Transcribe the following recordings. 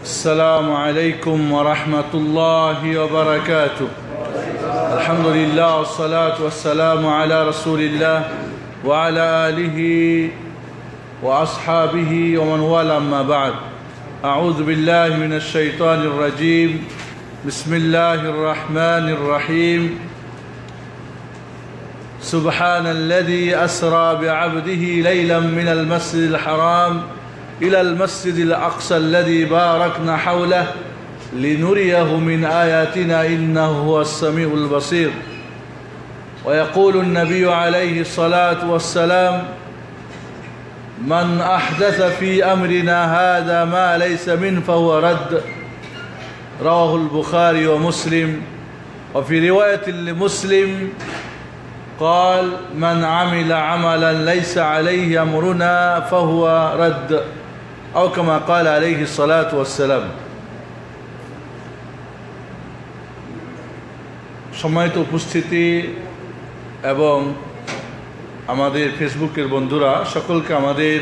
السلام عليكم ورحمة الله وبركاته. الحمد لله والصلاة والسلام على رسول الله وعلى آله وأصحابه ومن والاه. أما بعد، أعوذ بالله من الشيطان الرجيم. بسم الله الرحمن الرحيم. سبحان الذي أسرى بعبده ليلا من المسجد الحرام إلى المسجد الأقصى الذي باركنا حوله لنريه من آياتنا إنه هو السميع البصير. ويقول النبي عليه الصلاة والسلام: من أحدث في أمرنا هذا ما ليس منه فهو رد. رواه البخاري ومسلم. وفي رواية لمسلم قال: من عمل عملا ليس عليه أمرنا فهو رد، أو كما قال عليه الصلاة والسلام. সম্মানিত উপস্থিতি এবং আমাদের ফেসবুকের বন্ধুরা, সকলকে আমাদের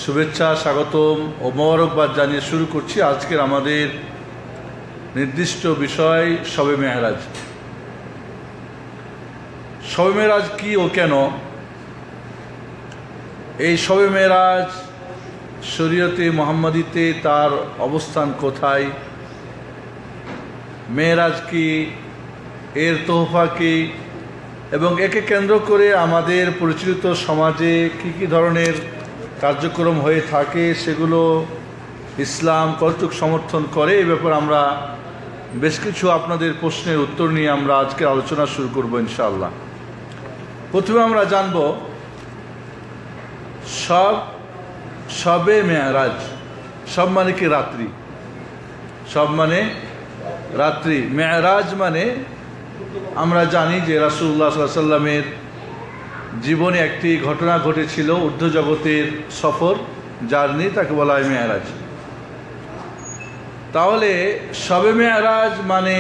শুভেচ্ছা, স্বাগতম ও মোবারকবাদ জানিয়ে শুরু করছি আজকের আমাদের নির্দিষ্ট বিষয় শবে মেরাজ। শবে মেরাজ কি ও কেন? এই শবে মেরাজ শরীয়তে মুহাম্মাদিতে তার অবস্থান কোথায়? মেরাজ কি, এর তোহফা কি, এবং একে কেন্দ্র করে আমাদের পরিচালিত সমাজে কি কি ধরনের কার্যক্রম হয়ে থাকে সেগুলো ইসলাম কতটুকু সমর্থন করে, এই ব্যাপারে আমরা বেশ কিছু আপনাদের প্রশ্নের উত্তর নিয়ে আমরা আজকে আলোচনা শুরু করব ইনশাআল্লাহ। প্রথমে আমরা জানব শবে মেরাজ। সব মানে কি? রাত্রি। সব মানে রাত্রি। মেরাজ মানে আমরা জানি যে রাসূলুল্লাহ সাল্লাল্লাহু আলাইহি ওয়াসাল্লামের জীবনে একটি ঘটনা ঘটেছিল, ঊর্ধ্বজগতের সফর, জার্নি, তাকে বলা হয় মেরাজ। তাহলে শবে মেরাজ মানে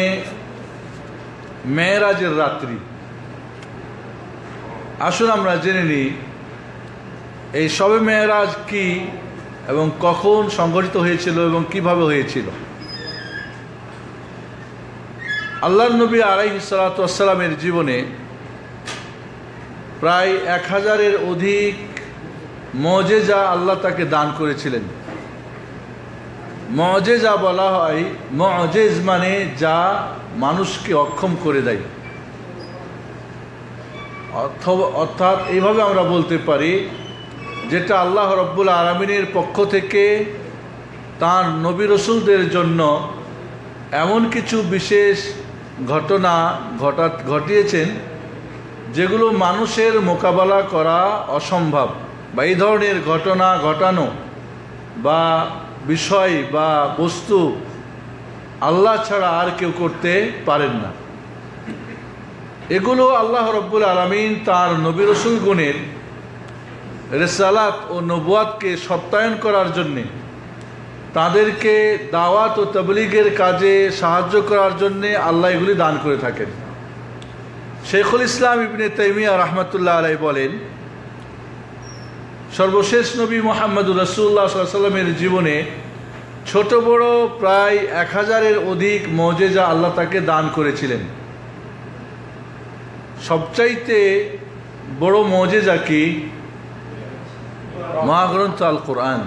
মেরাজের রাত্রি। আসুন আমরা জেনে নিই এই শবে মেরাজ কি এবং কখন সংঘটিত হয়েছিল এবং কিভাবে হয়েছিল। আল্লাহর নবী আলাইহিস সালাতু ওয়াস সালামের জীবনে প্রায় 1000-এর অধিক মুজিজা আল্লাহ তাকে দান করেছিলেন। মুজিজা বলা হয়, মুজিজ মানে যা মানুষকে অক্ষম করে দেয়। অর্থাৎ এইভাবে আমরা বলতে পারি, যেটা আল্লাহ রব্বুল আলামিনের পক্ষ থেকে তাঁর নবী রসুলদের জন্য এমন কিছু বিশেষ ঘটনা ঘটিয়েছেন যেগুলো মানুষের মোকাবেলা করা অসম্ভব, বা এই ধরনের ঘটনা ঘটানো বা বিষয় বা বস্তু আল্লাহ ছাড়া আর কেউ করতে পারেন না। এগুলো আল্লাহ রব্বুল আলামিন তাঁর নবী রসুলগণের রিসালাত ও নবুয়াতকে সত্যায়ন করার জন্যে, তাদেরকে দাওয়াত ও তাবলীগের কাজে সাহায্য করার জন্যে আল্লাহ এগুলি দান করে থাকেন। শেখুল ইসলাম ইবনে তাইমিয়া রাহমাতুল্লাহ আলাইহি বলেন, সর্বশেষ নবী মুহাম্মদুর রাসূলুল্লাহ সাল্লাল্লাহু আলাইহি ওয়াসাল্লামের জীবনে ছোট বড় প্রায় 1000-এর অধিক মুজিজা আল্লাহ তাকে দান করেছিলেন। সবচাইতে বড় মুজিজা কি? মহাগ্রন্থ আল কোরআন।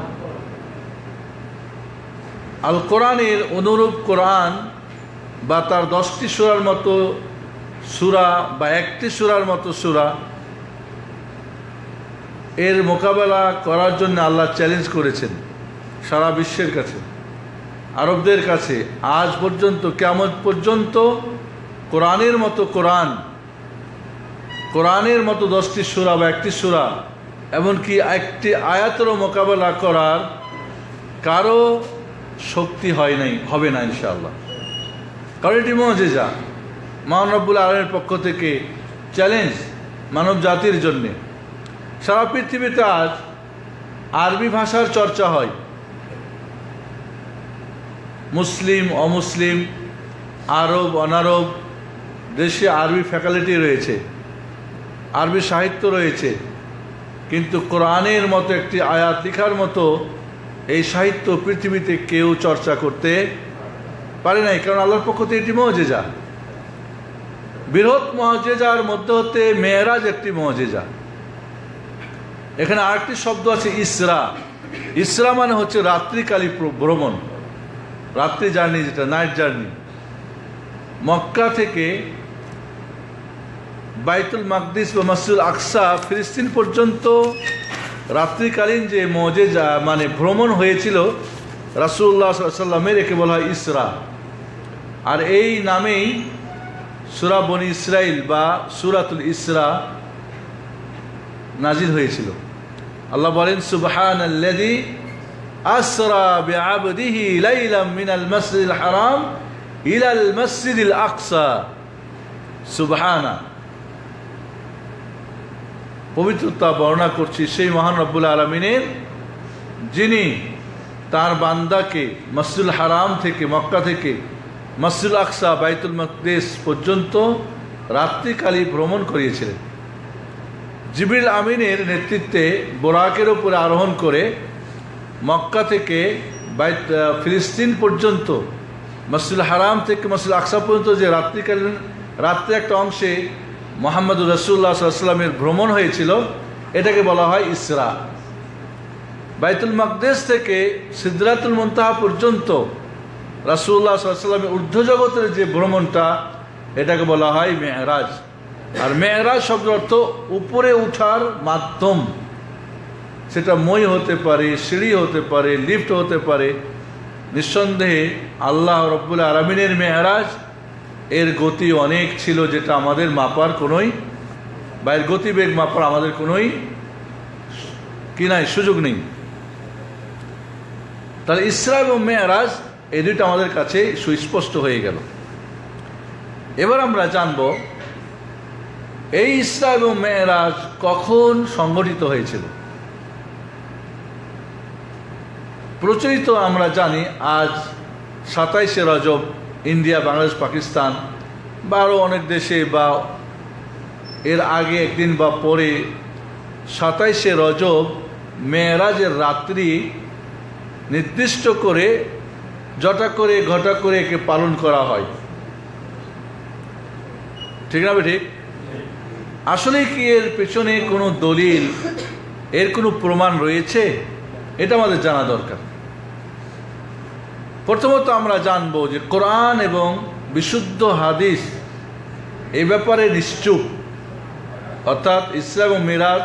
আল কোরআনের অনুরূপ কোরআন বা তার 10টি সূরার মতো সূরা বা একটি সূরার মতো সূরা, এর মোকাবেলা করার জন্য আল্লাহ চ্যালেঞ্জ করেছেন সারা বিশ্বের কাছে, আরবদের কাছে। আজ পর্যন্ত, কিয়ামত পর্যন্ত কোরআনের মতো কোরআনের মতো 10টি সূরা বা একটি সূরা, এমনকি একটি আয়াতেরও মোকাবেলা করার কারো শক্তি হয় নাই, হবে না ইনশাআল্লাহ। কারণ এটি মুজিজা, মহান রব্বুল আলামিনের পক্ষ থেকে চ্যালেঞ্জ মানব জাতির জন্যে। সারা পৃথিবীতে আজ আরবি ভাষার চর্চা হয়। মুসলিম অমুসলিম, আরব অনারব দেশে আরবি ফ্যাকাল্টি রয়েছে, আরবি সাহিত্য রয়েছে, কিন্তু কোরআনের মতো একটি আয়াত লেখার মতো এই সাহিত্য পৃথিবীতে কেউ চর্চা করতে পারে নাই, কারণ আল্লাহর পক্ষ থেকে এটি মুজিজা। বৃহৎ মুজিজার মধ্যে হতে মেরাজ একটি মুজিজা। এখানে আরেকটি শব্দ আছে ইসরা। ইসরা মানে হচ্ছে রাত্রিকালী ভ্রমণ, রাত্রি জার্নি, যেটা নাইট জার্নি। মক্কা থেকে বাইতুল মাকদিস বা মসজিদুল আকসা ফিলিস্তিন পর্যন্ত রাত্রিকালীন যে মুজিজা মানে ভ্রমণ হয়েছিল রাসূলুল্লাহ সাল্লাল্লাহু আলাইহি ওয়াসাল্লামের, একে বলা হয় ইসরা। আর এই নামেই সূরা বনী ইসরাইল বা সূরাতুল ইসরা নাজিল হয়েছিল। আল্লাহ বলেন, সুবহানাল্লাযী আসরা বিআবদিহি লাইলাম মিনাল মাসজিদিল হারাম ইলাল মাসজিদিল আকসা। সুবহানা, পবিত্রতা বর্ণনা করছি সেই মহান রব্বুল আলামিনের, যিনি তার বান্দাকে মসজিদুল হারাম থেকে, মক্কা থেকে মসজিদুল আকসা বাইতুল মাকদিস পর্যন্ত রাত্রিকালী ভ্রমণ করিয়েছিলেন। জিবরিল আমিনের নেতৃত্বে বোরাকের উপরে আরোহণ করে মক্কা থেকে ফিলিস্তিন পর্যন্ত, মসজিদুল হারাম থেকে মসজিদুল আকসা পর্যন্ত যে রাত্রিকালীন রাত্রে একটা অংশে মুহাম্মদুর রাসূলুল্লাহ সাল্লাল্লাহু আলাইহি ওয়াসাল্লামের ভ্রমণ হয়েছিল, এটাকে বলা হয় ইসরা। বাইতুল মাকদিস থেকে সিদরাতুল মুনতাহা পর্যন্ত রাসূলুল্লাহ সাল্লাল্লাহু আলাইহি ওয়াসাল্লামের ঊর্ধ্বজগতের যে ভ্রমণটা, এটাকে বলা হয় মেরাজ। আর মেরাজ শব্দের অর্থ উপরে উঠার মাধ্যম। সেটা মই হতে পারে, সিঁড়ি হতে পারে, লিফট হতে পারে। নিঃসন্দেহে আল্লাহ রব্বুল আলামিনের মেরাজ এর গতি অনেক ছিল, যেটা আমাদের মাপার কোনোই, বা এর গতিবেগ মাপার আমাদের কোনোই কি নাই, সুযোগ নেই। তাহলে ইসরা এবং মেরাজ এই দুইটা আমাদের কাছে সুস্পষ্ট হয়ে গেল। এবার আমরা জানব এই ইসরা এবং মেরাজ কখন সংঘটিত হয়েছিল। প্রচলিত আমরা জানি আজ 27শে রজব, ইন্ডিয়া, বাংলাদেশ, পাকিস্তান বা আরও অনেক দেশে, বা এর আগে একদিন বা পরে 27শে রজব মেরাজের রাত্রি নির্দিষ্ট করে জটা করে ঘটা করে একে পালন করা হয়। ঠিক না? ঠিক। আসলে কি এর পেছনে কোনো দলিল, এর কোনো প্রমাণ রয়েছে? এটা আমাদের জানা দরকার। প্রথমত আমরা জানব যে কোরআন এবং বিশুদ্ধ হাদিস এই ব্যাপারে নিশ্চুপ, অর্থাৎ ইসরা এবং মেরাজ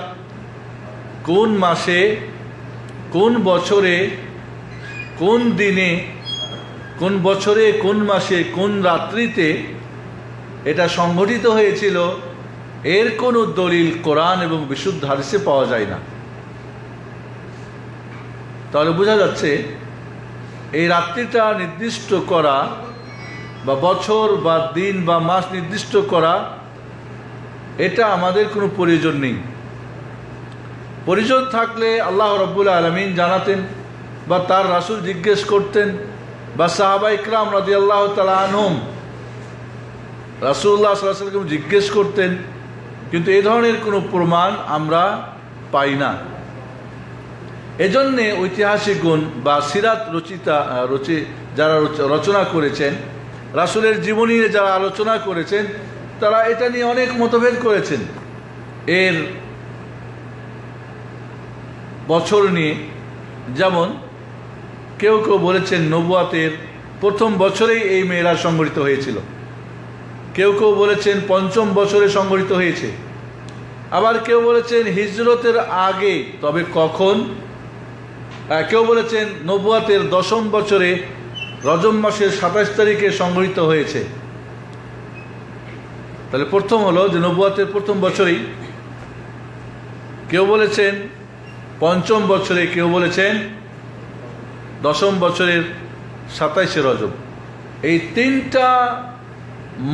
কোন মাসে, কোন বছরে, কোন দিনে, কোন বছরে, কোন মাসে, কোন রাত্রিতে এটা সংঘটিত হয়েছিল, এর কোনো দলিল কোরআন এবং বিশুদ্ধ হাদিসে পাওয়া যায় না। তাহলে বোঝা যাচ্ছে এই রাত্রিটা নির্দিষ্ট করা, বা বছর বা দিন বা মাস নির্দিষ্ট করা, এটা আমাদের কোনো প্রয়োজন নেই। প্রয়োজন থাকলে আল্লাহ রাব্বুল আলামিন জানাতেন, বা তার রাসূল জিজ্ঞেস করতেন, বা সাহাবা ইকরাম রাদিয়াল্লাহু তাআলা আনহুম রাসূলুল্লাহ সাল্লাল্লাহু আলাইহি ওয়াসাল্লামকে জিজ্ঞেস করতেন। কিন্তু এই ধরনের কোনো প্রমাণ আমরা পাই না। এজন্যে ঐতিহাসিকগণ বা সিরাত যারা রচনা করেছেন, রাসূলের জীবনী নিয়ে যারা আলোচনা করেছেন, তারা এটা নিয়ে অনেক মতভেদ করেছেন। এর বছর নিয়ে, যেমন কেউ কেউ বলেছেন নবুয়াতের প্রথম বছরেই এই মেরাজ সংঘটিত হয়েছিল, কেউ কেউ বলেছেন ৫ম বছরে সংঘটিত হয়েছে, আবার কেউ বলেছেন হিজরতের আগে, তবে কখন, কেউ বলেছেন নবুয়াতের ১০ম বছরে রজব মাসের ২৭ তারিখে সংঘটিত হয়েছে। তাহলে প্রথম হলো যে নবুয়াতের প্রথম বছরেই, কেউ বলেছেন ৫ম বছরে, কেউ বলেছেন ১০ম বছরের ২৭শে রজব। এই তিনটা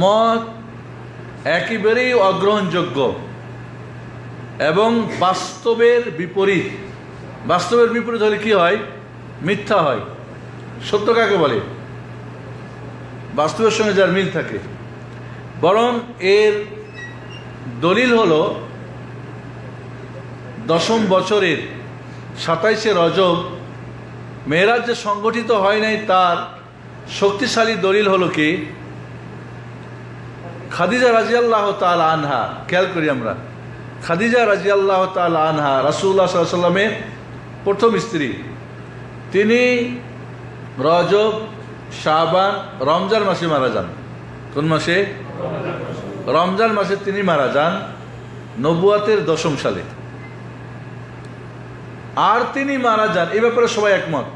মত একেবারেই অগ্রহণযোগ্য এবং বাস্তবের বিপরীত। বাস্তবের বিপরীত হলে কি হয়? মিথ্যা হয়। সত্য কাকে বলে? বাস্তবের সঙ্গে যার মিল থাকে। বরং এর দলিল হলো 10ম বছরের 27শে রজব মেরাজ যে সংগঠিত হয় নাই তার শক্তিশালী দলিল হলো কি? খাদিজা রাদিয়াল্লাহু তাআলা আনহা। খেয়াল করি আমরা, খাদিজা রাদিয়াল্লাহু তাআলা আনহা রাসূলুল্লাহ সাল্লাল্লাহু আলাইহি ওয়াসাল্লামের প্রথম স্ত্রী। তিনি রজব, শাবান, রমজান মাসে মারা যান। কোন মাসে? রমজান মাসে তিনি মারা যান, নবুয়াতের 10ম সালে। আর তিনি মারা যান, এই ব্যাপারে সবাই একমত।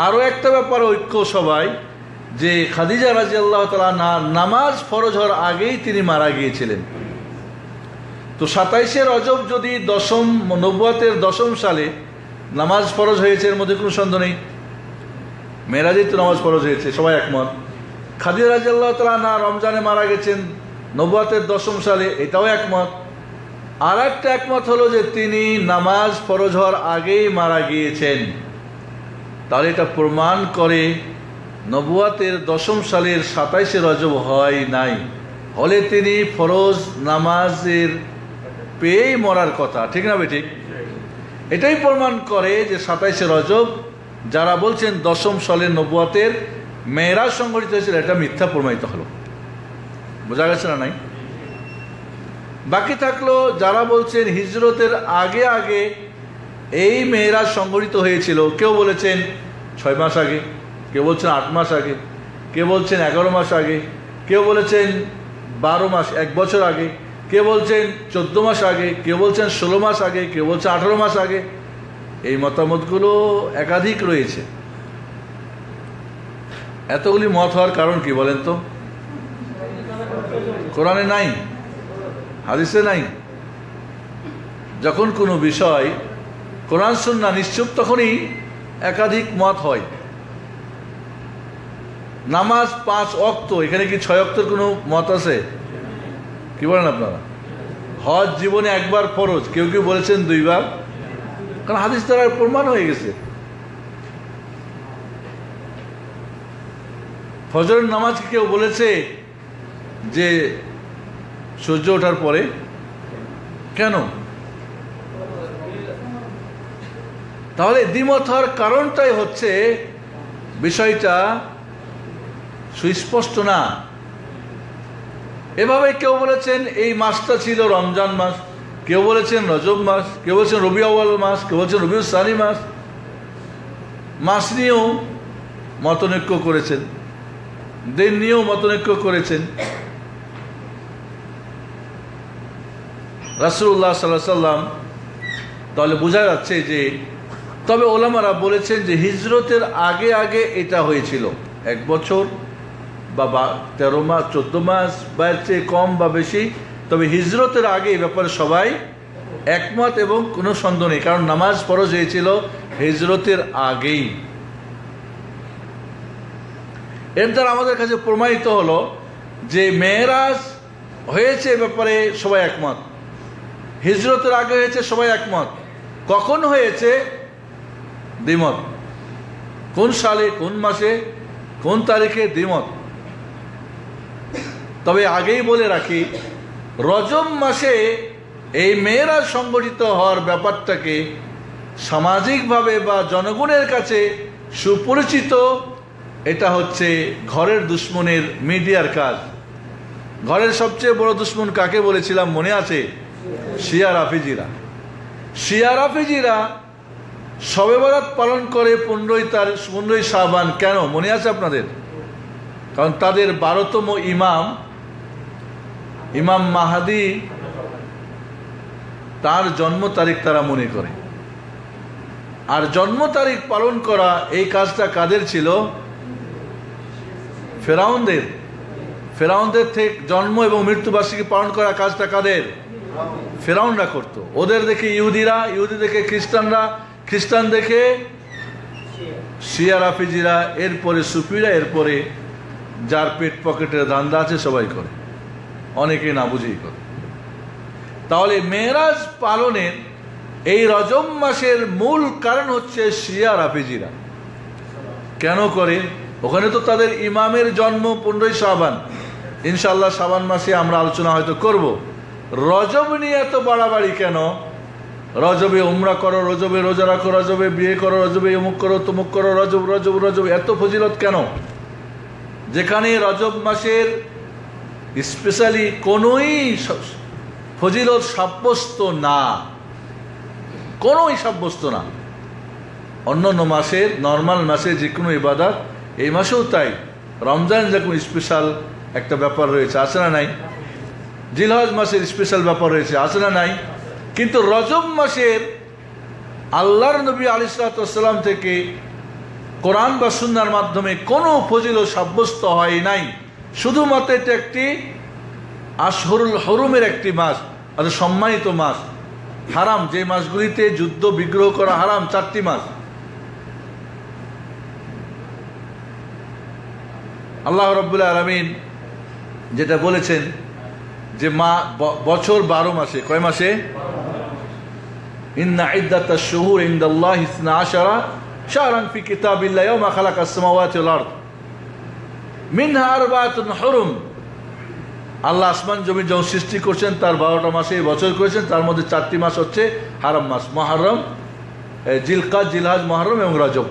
আরও একটা ব্যাপারে ঐক্য সবাই, যে খাদিজা রাদিয়াল্লাহু তাআলা নামাজ ফরজ হওয়ার আগেই তিনি মারা গিয়েছিলেন। তো 27শে রজব যদি নবুয়াতের 10ম সালে নামাজ ফরজ হয়েছে, এর মধ্যে কোনো সন্দেহ নেই। মেরাজে তো নামাজ ফরজ হয়েছে, সবাই একমত। খাদিজা রাদিয়াল্লাহু তাআলা রমজানে মারা গেছেন নবুয়াতের 10ম সালে, এটাও একমত। আর একটা একমত হলো যে তিনি নামাজ ফরজ হওয়ার আগেই মারা গিয়েছেন। তাহলে এটা প্রমাণ করে নবুয়াতের 10ম সালের 27শে রজব হয় নাই, হলে তিনি ফরজ নামাজের পেয়েই মরার কথা, ঠিক না বেঠিক? এটাই প্রমাণ করে যে 27শে রজব যারা বলছেন 10ম সালের নবুয়াতের মেরাজ সংঘটিত হয়েছিল, এটা মিথ্যা প্রমাণিত হলো। বোঝা গেছে না? নাই। বাকি থাকলো যারা বলছেন হিজরতের আগে আগে এই মেরাজ সংঘটিত হয়েছিল। কেউ বলেছেন 6 মাস আগে, কেউ বলছেন 8 মাস আগে, কেউ বলছেন 11 মাস আগে, কেউ বলেছেন 12 মাস, 1 বছর আগে, কেউ বলছেন 14 মাস আগে, কেউ বলছেন 16 মাস আগে, কেউ বলছেন 18 মাস আগে। এই মতামতগুলো একাধিক রয়েছে। এতগুলি মত হওয়ার কারণ কি বলেন তো? কোরআনে নাই, হাদিসে নাই। যখন কোনো বিষয় কোরআন সুন্নাহ নিশ্চুপ, তখনই একাধিক মত হয়। নামাজ 5 ওয়াক্ত, এখানে কি 6 ওয়াক্তের কোনো মত আছে? কি বলেন আপনারা? হজ জীবনে একবার ফরজ, কেউ কেউ বলেছেন 2 বার, কারণ হাদিস দ্বারা প্রমাণ হয়ে গেছে। ফজরের নামাজ কেউ বলেছে যে সূর্য ওঠার পরে? কেন? তাহলে দ্বিমত হওয়ার কারণটাই হচ্ছে বিষয়টা সুস্পষ্ট না। এভাবে কেউ বলেছেন এই মাসটা ছিল রমজান মাস, কেউ বলেছেন রজব মাস, কেউ বলছেন রবিউল আউয়াল মাস, কেউ বলছেন রবিউল সানি মাস। মাস নিয়েও মতনৈক্য করেছেন, দিন নিয়েও মতনৈক্য করেছেন। রাসূলুল্লাহ সাল্লাল্লাহু আলাইহি ওয়াসাল্লাম, তাহলে বোঝা যাচ্ছে যে, তবে ওলামারা বলেছেন যে হিজরতের আগে আগে এটা হয়েছিল, 1 বছর বা 13 মাস, 14 মাস, বা এর চেয়ে কম বা বেশি। তবে হিজরতের আগে এই ব্যাপারে সবাই একমত এবং কোনো সন্দেহ নেই, কারণ নামাজ ফরজ হয়েছিল হিজরতের আগেই। এর দ্বারা আমাদের কাছে প্রমাণিত হলো যে মেরাজ হয়েছে এ ব্যাপারে সবাই একমত, হিজরতের আগে হয়েছে সবাই একমত। কখন হয়েছে দ্বিমত, কোন সালে, কোন মাসে, কোন তারিখে দ্বিমত। তবে আগেই বলে রাখি, রজব মাসে এই মেরাজ সংগঠিত হওয়ার ব্যাপারটাকে সামাজিকভাবে বা জনগণের কাছে সুপরিচিত। এটা হচ্ছে ঘরের দুশ্মনের মিডিয়ার কাজ। ঘরের সবচেয়ে বড় দুশ্মন কাকে বলেছিলাম মনে আছে? শিয়া রাফিজিরা। শিয়া রাফিজিরা শবে বরাত পালন করে 15ই শাবান। কেন মনে আছে আপনাদের? কারণ তাদের 12তম ইমাম মাহাদি, তার জন্ম তারিখ তারা মনে করে। আর জন্ম তারিখ পালন করা এই কাজটা কাদের ছিল? ফেরাউনদের। ফেরাউনদের থেকে জন্ম এবং মৃত্যুবার্ষিকী পালন করা কাজটা কাদের? ফেরাউনরা করত। ওদের দেখে ইহুদিরা, ইহুদি দেখে খ্রিস্টানরা, খ্রিস্টান দেখে শিয়া রাফিজিরা, এরপরে সুফিরা, এরপরে যার পেট পকেটের ধান্দা আছে সবাই করে, অনেকে না বুঝেই করে। তাহলে মেরাজ পালনের এই রজব মাসের মূল কারণ হচ্ছে শিয়া রাফিজিরা। কেন করে? ওখানে তো তাদের ইমামের জন্ম 15ই শাবান। ইনশাআল্লাহ শাবান মাসে আমরা আলোচনা হয়তো করব। রজব নিয়ে এত বাড়াবাড়ি কেন? রজবে উমরা করো, রজবে রোজা রাখো, রজবে বিয়ে করো, রজবে অমুক করো, তমুক করো, রজব রজব রজব, এত ফজিলত কেন? যেখানে রজব মাসের স্পেশালি কোনোই ফজিলত সাব্যস্ত না, কোনোই সাব্যস্ত না। অন্যান্য মাসের, নর্মাল মাসে যে কোনো ইবাদত, এই মাসেও তাই। রমজান যখন স্পেশাল একটা ব্যাপার রয়েছে, আছে না নাই? জিলহজ মাসের স্পেশাল ব্যাপার রয়েছে, আছে না নাই? কিন্তু রজব মাসের আল্লাহর নবী আলাইহিস সালাম থেকে কোরআন বা সুন্নাহর মাধ্যমে কোনো ফজিলত সাব্যস্ত হয় নাই। শুধুমাত্র এটা একটি আশহুরুল হুরুমের একটি মাস, অর্থাৎ সম্মানিত মাস। হারাম যে মাসগুলিতে যুদ্ধ বিগ্রহ করা হারাম, 4টি মাস। আল্লাহ রাব্বুল আলামিন যেটা বলেছেন যে বছর 12 মাসে, কয় মাসে? ইন্না ইদ্দাতাশ শুহুর ইনদাল্লাহি 12 শাহরান ফি কিতাবিল্লাহি ইয়াওমা খালাকাস সামাওয়াতি ওয়াল আরদ মিনহা আরবাতুন হুরুম। আল্লাহ আসমান জমি যখন সৃষ্টি করছেন তার 12টা মাসে বছর করেছেন, তার মধ্যে 4টি মাস হচ্ছে হারাম মাস, মুহররম, জিলকাদ, জিলহজ, মুহররম এবং রজব।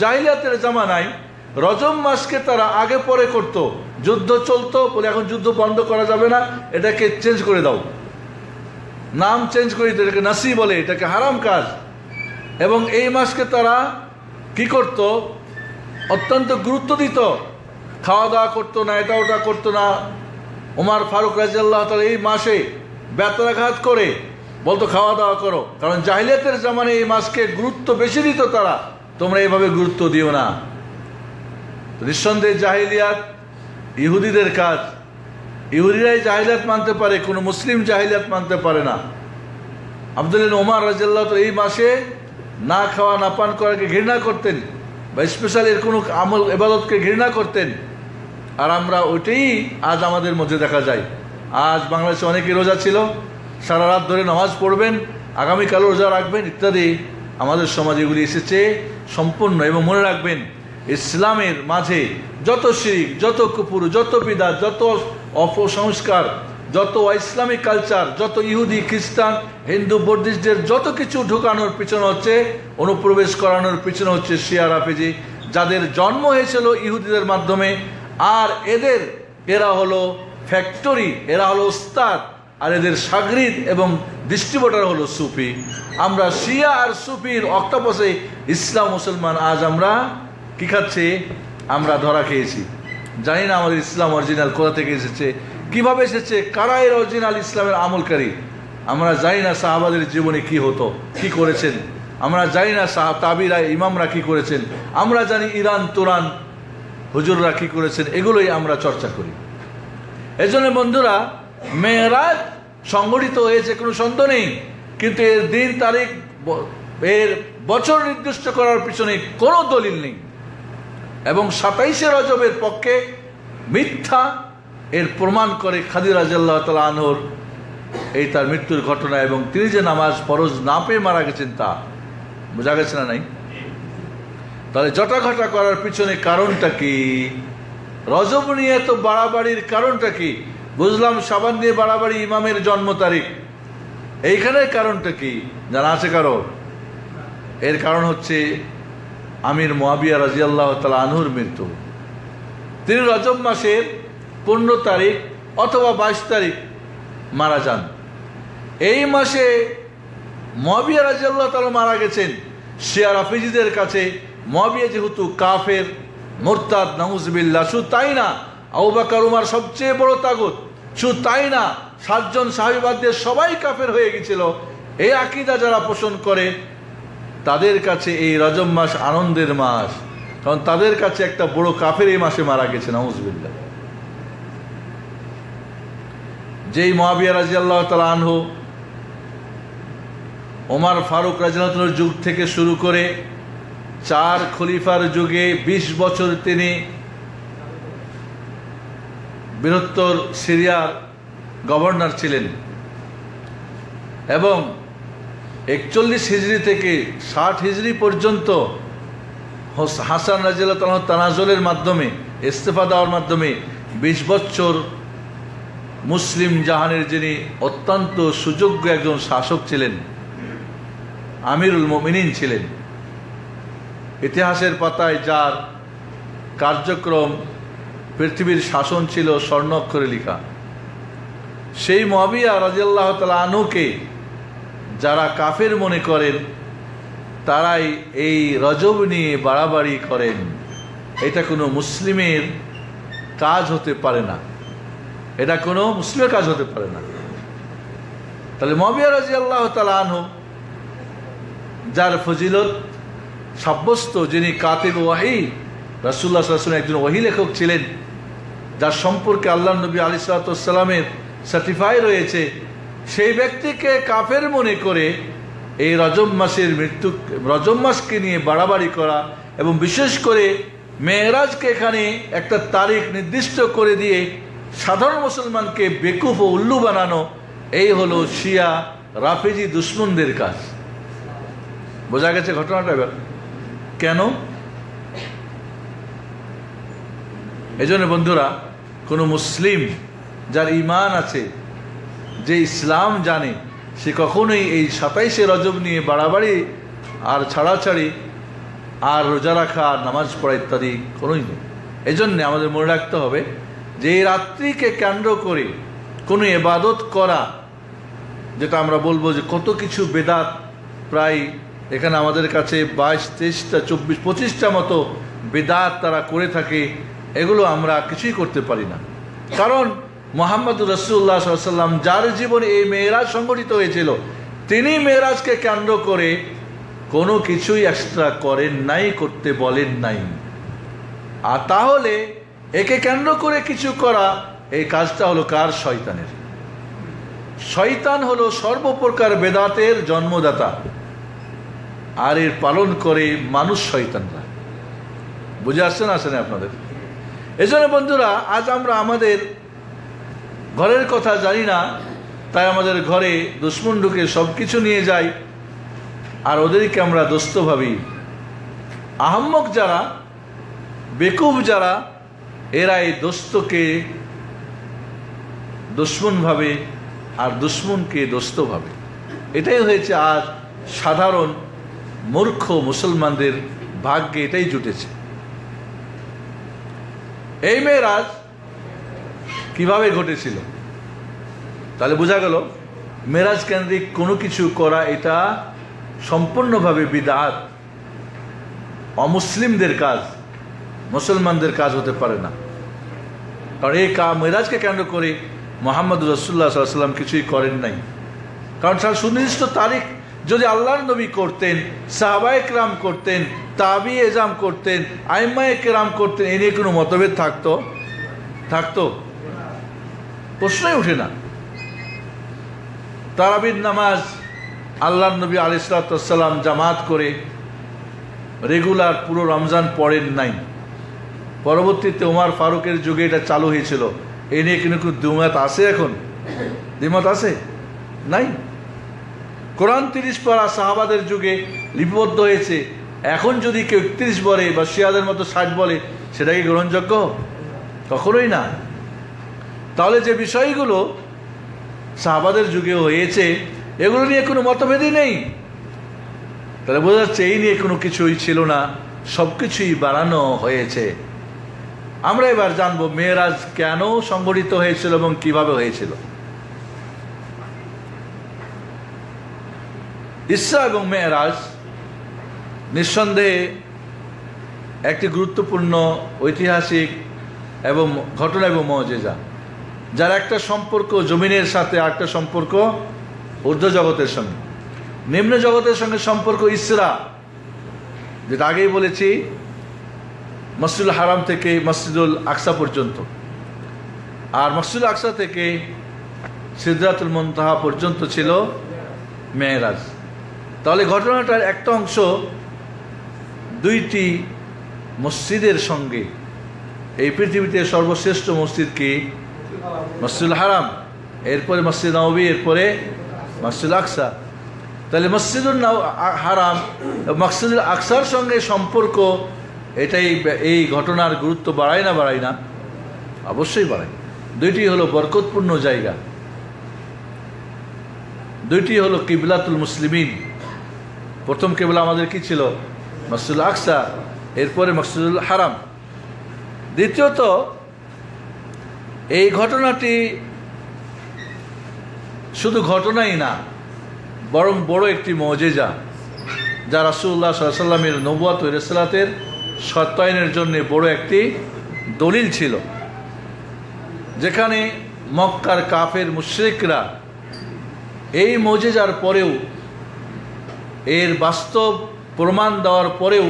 জাহিলিয়াতের জামানায় রজব মাসকে তারা আগে পরে করত, যুদ্ধ চলতো বলে এখন যুদ্ধ বন্ধ করা যাবে না, এটাকে চেঞ্জ করে দাও, নাম চেঞ্জ করে দিত, এটাকে নাসি বলে, এটাকে হারাম কাজ। এবং এই মাসকে তারা কি করত? অত্যন্ত গুরুত্ব দিত, খাওয়া দাওয়া করতো না, এটা ওটা করতো না। ওমর ফারুক রাদিয়াল্লাহু তাআলা এই মাসে ব্যত্রাঘাত করে বলতো খাওয়া দাওয়া করো, কারণ জাহিলিয়াতের জামানায় এই মাসকে গুরুত্ব বেশি দিত তারা। তোমরা এইভাবে গুরুত্ব দিও না। নিঃসন্দেহে জাহিলিয়াত ইহুদিদের কাজ। ইহুদিরাই জাহিলিয়াত মানতে পারে, কোনো মুসলিম জাহিলিয়াত মানতে পারে না। আব্দুল্লাহ ইবনে ওমর রাদিয়াল্লাহু তাআলা এই মাসে না খাওয়া না পান করাকে ঘৃণা করতেন, বা স্পেশাল এর কোনো আমল ইবাদতকে ঘৃণা করতেন। আর আমরা ওইটাই আজ আমাদের মধ্যে দেখা যায়। আজ বাংলাদেশে অনেকে রোজা ছিল, সারা রাত ধরে নামাজ পড়বেন, আগামীকালও রোজা রাখবেন ইত্যাদি। আমাদের সমাজে এগুলি এসেছে সম্পূর্ণ। এবং মনে রাখবেন, ইসলামের মাঝে যত শিরক, যত কুফর, যত বিদআত, যত অপসংস্কার, যত ইসলামিক কালচার, যত ইহুদি, খ্রিস্টান, হিন্দু, বৌদ্ধিস্টদের যত কিছু ঢুকানোর পিছনে হচ্ছে, অনুপ্রবেশ করানোর পিছনে হচ্ছে শিয়া রাফেজি, যাদের জন্ম হয়েছিল ইহুদিদের মাধ্যমে। আর এরা হলো ফ্যাক্টরি, এরা হলো ওস্তাদ, আর এদের শাগরিদ এবং ডিস্ট্রিবিউটর হলো সুফি। আমরা শিয়া আর সুফির অক্টোপাসে ইসলাম মুসলমান আজ আমরা কি খাচ্ছি? আমরা ধরা খেয়েছি। জানি না আমাদের ইসলাম অরিজিনাল কোথা থেকে এসেছে, কিভাবে এসেছে, কারা এর অরিজিনাল ইসলামের আমলকারী। আমরা জানি না সাহাবাদের জীবনে কি হতো, কি করেছেন। আমরা জানি না তাবিরা, ইমামরা কি করেছেন। আমরা জানি ইরান তুরান হুজুররা কি করেছেন, এগুলোই আমরা চর্চা করি। এজন্য বন্ধুরা, মেরাজ সংগঠিত হয়েছে, কোনো সন্দেহ নেই, কিন্তু এর দিন তারিখ, এর বছর নির্দিষ্ট করার পিছনে কোনো দলিল নেই। এবং 27শে রজবের পক্ষে মিথ্যা, এর প্রমাণ করে খাদিজা রাদিয়াল্লাহু তাআলা আনহার এই তার মৃত্যুর ঘটনা, এবং তিনি যে নামাজ ফরজ না পেয়ে মারা গেছেন তা বোঝা গেছে না নাই? তাহলে জটাঘটা করার পিছনে কারণটা কি? রজব নিয়ে তো বাড়াবাড়ির কারণটা কি? বুঝলাম শাবান নিয়ে বাড়াবাড়ি, ইমামের জন্ম তারিখ, এইখানের কারণটা কি জানা আছে কারো? এর কারণ হচ্ছে আমির মুয়াবিয়া রাদিয়াল্লাহু তাআলা আনহুর মৃত্যু। তিনি রজব মাসের 15 তারিখ অথবা 22 তারিখ মারা যান। এই মাসে মুয়াবিয়া রাদিয়াল্লাহু তাআলা মারা গেছেন। শিয়া রাফিজিদের কাছে মুয়াবিয়া যেহেতু কাফের, মুরতাদ, নাউজুবিল্লাহ, শুধু তাই না, আবু বকর উমর সবচেয়ে বড় তাগুত, শুধু তাই না, 7 জন সাহাবী বাদ দিয়ে সবাই কাফের হয়ে গেছিল। এই আকীদা যারা পোষণ করে, তাদের কাছে এই রজব মাস আনন্দের মাস, কারণ তাদের কাছে একটা বড় কাফের এই মাসে মারা গেছে, নাউজুবিল্লাহ। যেই মুয়াবিয়া রাদিয়াল্লাহু তাআলা আনহু ওমর ফারুক রাদিয়াল্লাহু তাআলার যুগ থেকে শুরু করে 4 খলিফার যুগে 20 বছর তিনি বৃহত্তর সিরিয়ার গভর্নর ছিলেন, এবং 41 হিজরি থেকে 60 হিজরি পর্যন্ত হাসান রাদিয়াল্লাহু তাআলা তানাজুলের মাধ্যমে, ইস্তেফা দেওয়ার মাধ্যমে 20 বছর মুসলিম জাহানের যিনি অত্যন্ত সুযোগ্য একজন শাসক ছিলেন, আমিরুল মুমিনিন ছিলেন। ইতিহাসের পাতায় যার কার্যক্রম, পৃথিবীর শাসন ছিল স্বর্ণ অক্ষরে লেখা। সেই মুআবিয়া রাদিয়াল্লাহু তাআলা আনহুকে যারা কাফের মনে করেন, তারাই এই রজব নিয়ে বাড়াবাড়ি করেন। এটা কোনো মুসলিমের কাজ হতে পারে না, এটা কোনো মুসলিমের কাজ হতে পারে না। তাহলে মুআবিয়া রাদিয়াল্লাহু তাআলা আনহু, যার ফজিলত সাব্যস্ত, যিনি কাতিব ওয়াহি, রাসূলুল্লাহ সাল্লাল্লাহু আলাইহি ওয়াসাল্লাম একজন ওয়াহি লেখক ছিলেন, যার সম্পর্কে আল্লাহর নবী আলাইহিস সালাতু ওয়াস সালামের সার্টিফাই রয়েছে, সেই ব্যক্তিকে কাফের মনে করে এই রজব মাসকে নিয়ে বাড়াবাড়ি করা এবং বিশেষ করে মেরাজকে এখানে একটা তারিখ নির্দিষ্ট করে দিয়ে সাধারণ মুসলমানকে বেকুফ ও উল্লু বানানো, এই হলো শিয়া রাফেজি দুশ্মনদের কাজ। বোঝা গেছে ঘটনাটা? এবার কেন? এজন্য বন্ধুরা, কোনো মুসলিম যার ঈমান আছে, যে ইসলাম জানে, সে কখনোই এই 27শে রজব নিয়ে বাড়াবাড়ি আর ছাড়াছাড়ি আর রোজা রাখা আর নামাজ পড়া ইত্যাদি কোনোই নেই। এই জন্যে আমাদের মনে রাখতে হবে যে এই রাত্রিকে কেন্দ্র করে কোনো ইবাদত করা, যেটা আমরা বলবো যে কত কিছু বেদাত, প্রায় এখানে আমাদের কাছে 22, 23টা, 24, 25টা মতো বেদাত তারা করে থাকে, এগুলো আমরা কিছুই করতে পারি না। কারণ মুহাম্মদুর রাসূলুল্লাহ সাল্লাল্লাহু আলাইহি ওয়াসাল্লাম যার জীবনে এই মেরাজ সংঘটিত হয়েছিল, তিনি মেরাজকে কেন্দ্র করে কোনো কিছুই এক্সট্রা করেন নাই, করতে বলেন নাই। আর তাহলে একে কেন্দ্র করে কিছু করা, এই কাজটা হলো কার? শয়তানের। শয়তান হলো সর্বপ্রকার বেদাতের জন্মদাতা, আর এর পালন করে মানুষ শয়তানরা। বুঝে আসছে না আসেন আপনাদের? এজন্য বন্ধুরা, আজ আমরা আমাদের ঘরের কথা জানি না, তাই আমাদের ঘরে দুশ্মন ঢুকে সব কিছু নিয়ে যায়, আর ওদেরকে আমরা দোস্ত ভাবি। আহম্মক যারা, বেকুব যারা, এরা এই দোস্তকে দুশ্মন ভাবে আর দুশ্মনকে দোস্ত ভাবে। এটাই হয়েছে আজ সাধারণ মূর্খ মুসলমানদের ভাগ্যে, এটাই জুটেছে। এই মেরাজ কিভাবে ঘটেছিল? তাহলে বোঝা গেল মেরাজ কেন্দ্রিক কোনো কিছু করা এটা সম্পূর্ণভাবে বিদআত, অমুসলিমদের কাজ, মুসলমানদের কাজ হতে পারে না। কারণ এই মেরাজকে কেন্দ্র করে মুহাম্মদুর রাসূলুল্লাহ সাল্লাল্লাহু আলাইহি ওয়াসাল্লাম কিছুই করেন নাই। কারণ তার সুনির্দিষ্ট তারিখ যদি আল্লাহর নবী করতেন, সাহাবায়ে কেরাম করতেন, তাবি এজাম করতেন, আইম্মায়ে কেরাম করতেন, এ নিয়ে কোনো মতভেদ থাকতো? প্রশ্নই ওঠে না। তারাবির নামাজ আল্লাহর নবী আলাইহিস সালাতু ওয়াস সালাম জামাত করে রেগুলার পুরো রমজান পড়েন নাই। পরবর্তীতে ওমর ফারুকের যুগে এটা চালু হয়েছিল। এ নিয়ে কোনো দ্বিমত আছে? এখন দ্বিমত আছে? নাই। কোরআন 30 পারা সাহাবাদের যুগে লিপিবদ্ধ হয়েছে। এখন যদি কেউ 31 বলে বা শিয়াদের মতো 60 বলে, সেটা কি গ্রহণযোগ্য? কখনোই না। তাহলে যে বিষয়গুলো সাহাবাদের যুগে হয়েছে, এগুলো নিয়ে কোনো মতভেদই নেই। তাহলে বোঝা যাচ্ছে এই নিয়ে কোনো কিছুই ছিল না, সব কিছুই বানানো হয়েছে। আমরা এবার জানবো মেরাজ কেন সংঘটিত হয়েছিল এবং কিভাবে হয়েছিল। ইসরা এবং মেরাজ নিঃসন্দেহে একটি গুরুত্বপূর্ণ ঐতিহাসিক এবং ঘটনা এবং মুজিজা, যার একটা সম্পর্ক জমিনের সাথে, আরেকটা সম্পর্ক ঊর্ধ্ব জগতের সঙ্গে। নিম্ন জগতের সঙ্গে সম্পর্ক ইসরা, যেটা আগেই বলেছি, মসজিদুল হারাম থেকে মসজিদুল আকসা পর্যন্ত, আর মসজিদুল আকসা থেকে সিদরাতুল মুনতাহা পর্যন্ত ছিল মেরাজ। তাহলে ঘটনাটার একটা অংশ দুইটি মসজিদের সঙ্গে। এই পৃথিবীতে সর্বশ্রেষ্ঠ মসজিদ কি? মসজিদুল হারাম, এরপরে মসজিদ নববী, এরপরে মসজিদুল আকসা। তাহলে মসজিদুল হারাম, মসজিদুল আকসার সঙ্গে সম্পর্ক, এটাই এই ঘটনার গুরুত্ব বাড়ায় না? বাড়ায় না? অবশ্যই বাড়ায়। দুইটি হলো বরকতপূর্ণ জায়গা, দুইটি হলো কিবলাতুল মুসলিমিন, প্রথম কেবলা আমাদের কি ছিল? মসজিদুল আকসা, এরপরে মসজিদুল হারাম। দ্বিতীয়ত, এই ঘটনাটি শুধু ঘটনাই না, বরং বড় একটি মুজিজা, যা রাসূলুল্লাহ সাল্লাল্লাহু আলাইহি ওয়াসাল্লামের নবুয়ত ও রিসালাতের সত্যায়নের জন্য বড় একটি দলিল ছিল। যেখানে মক্কার কাফের মুশরিকরা এই মুজিজার পরেও, এর বাস্তব প্রমাণ দেওয়ার পরেও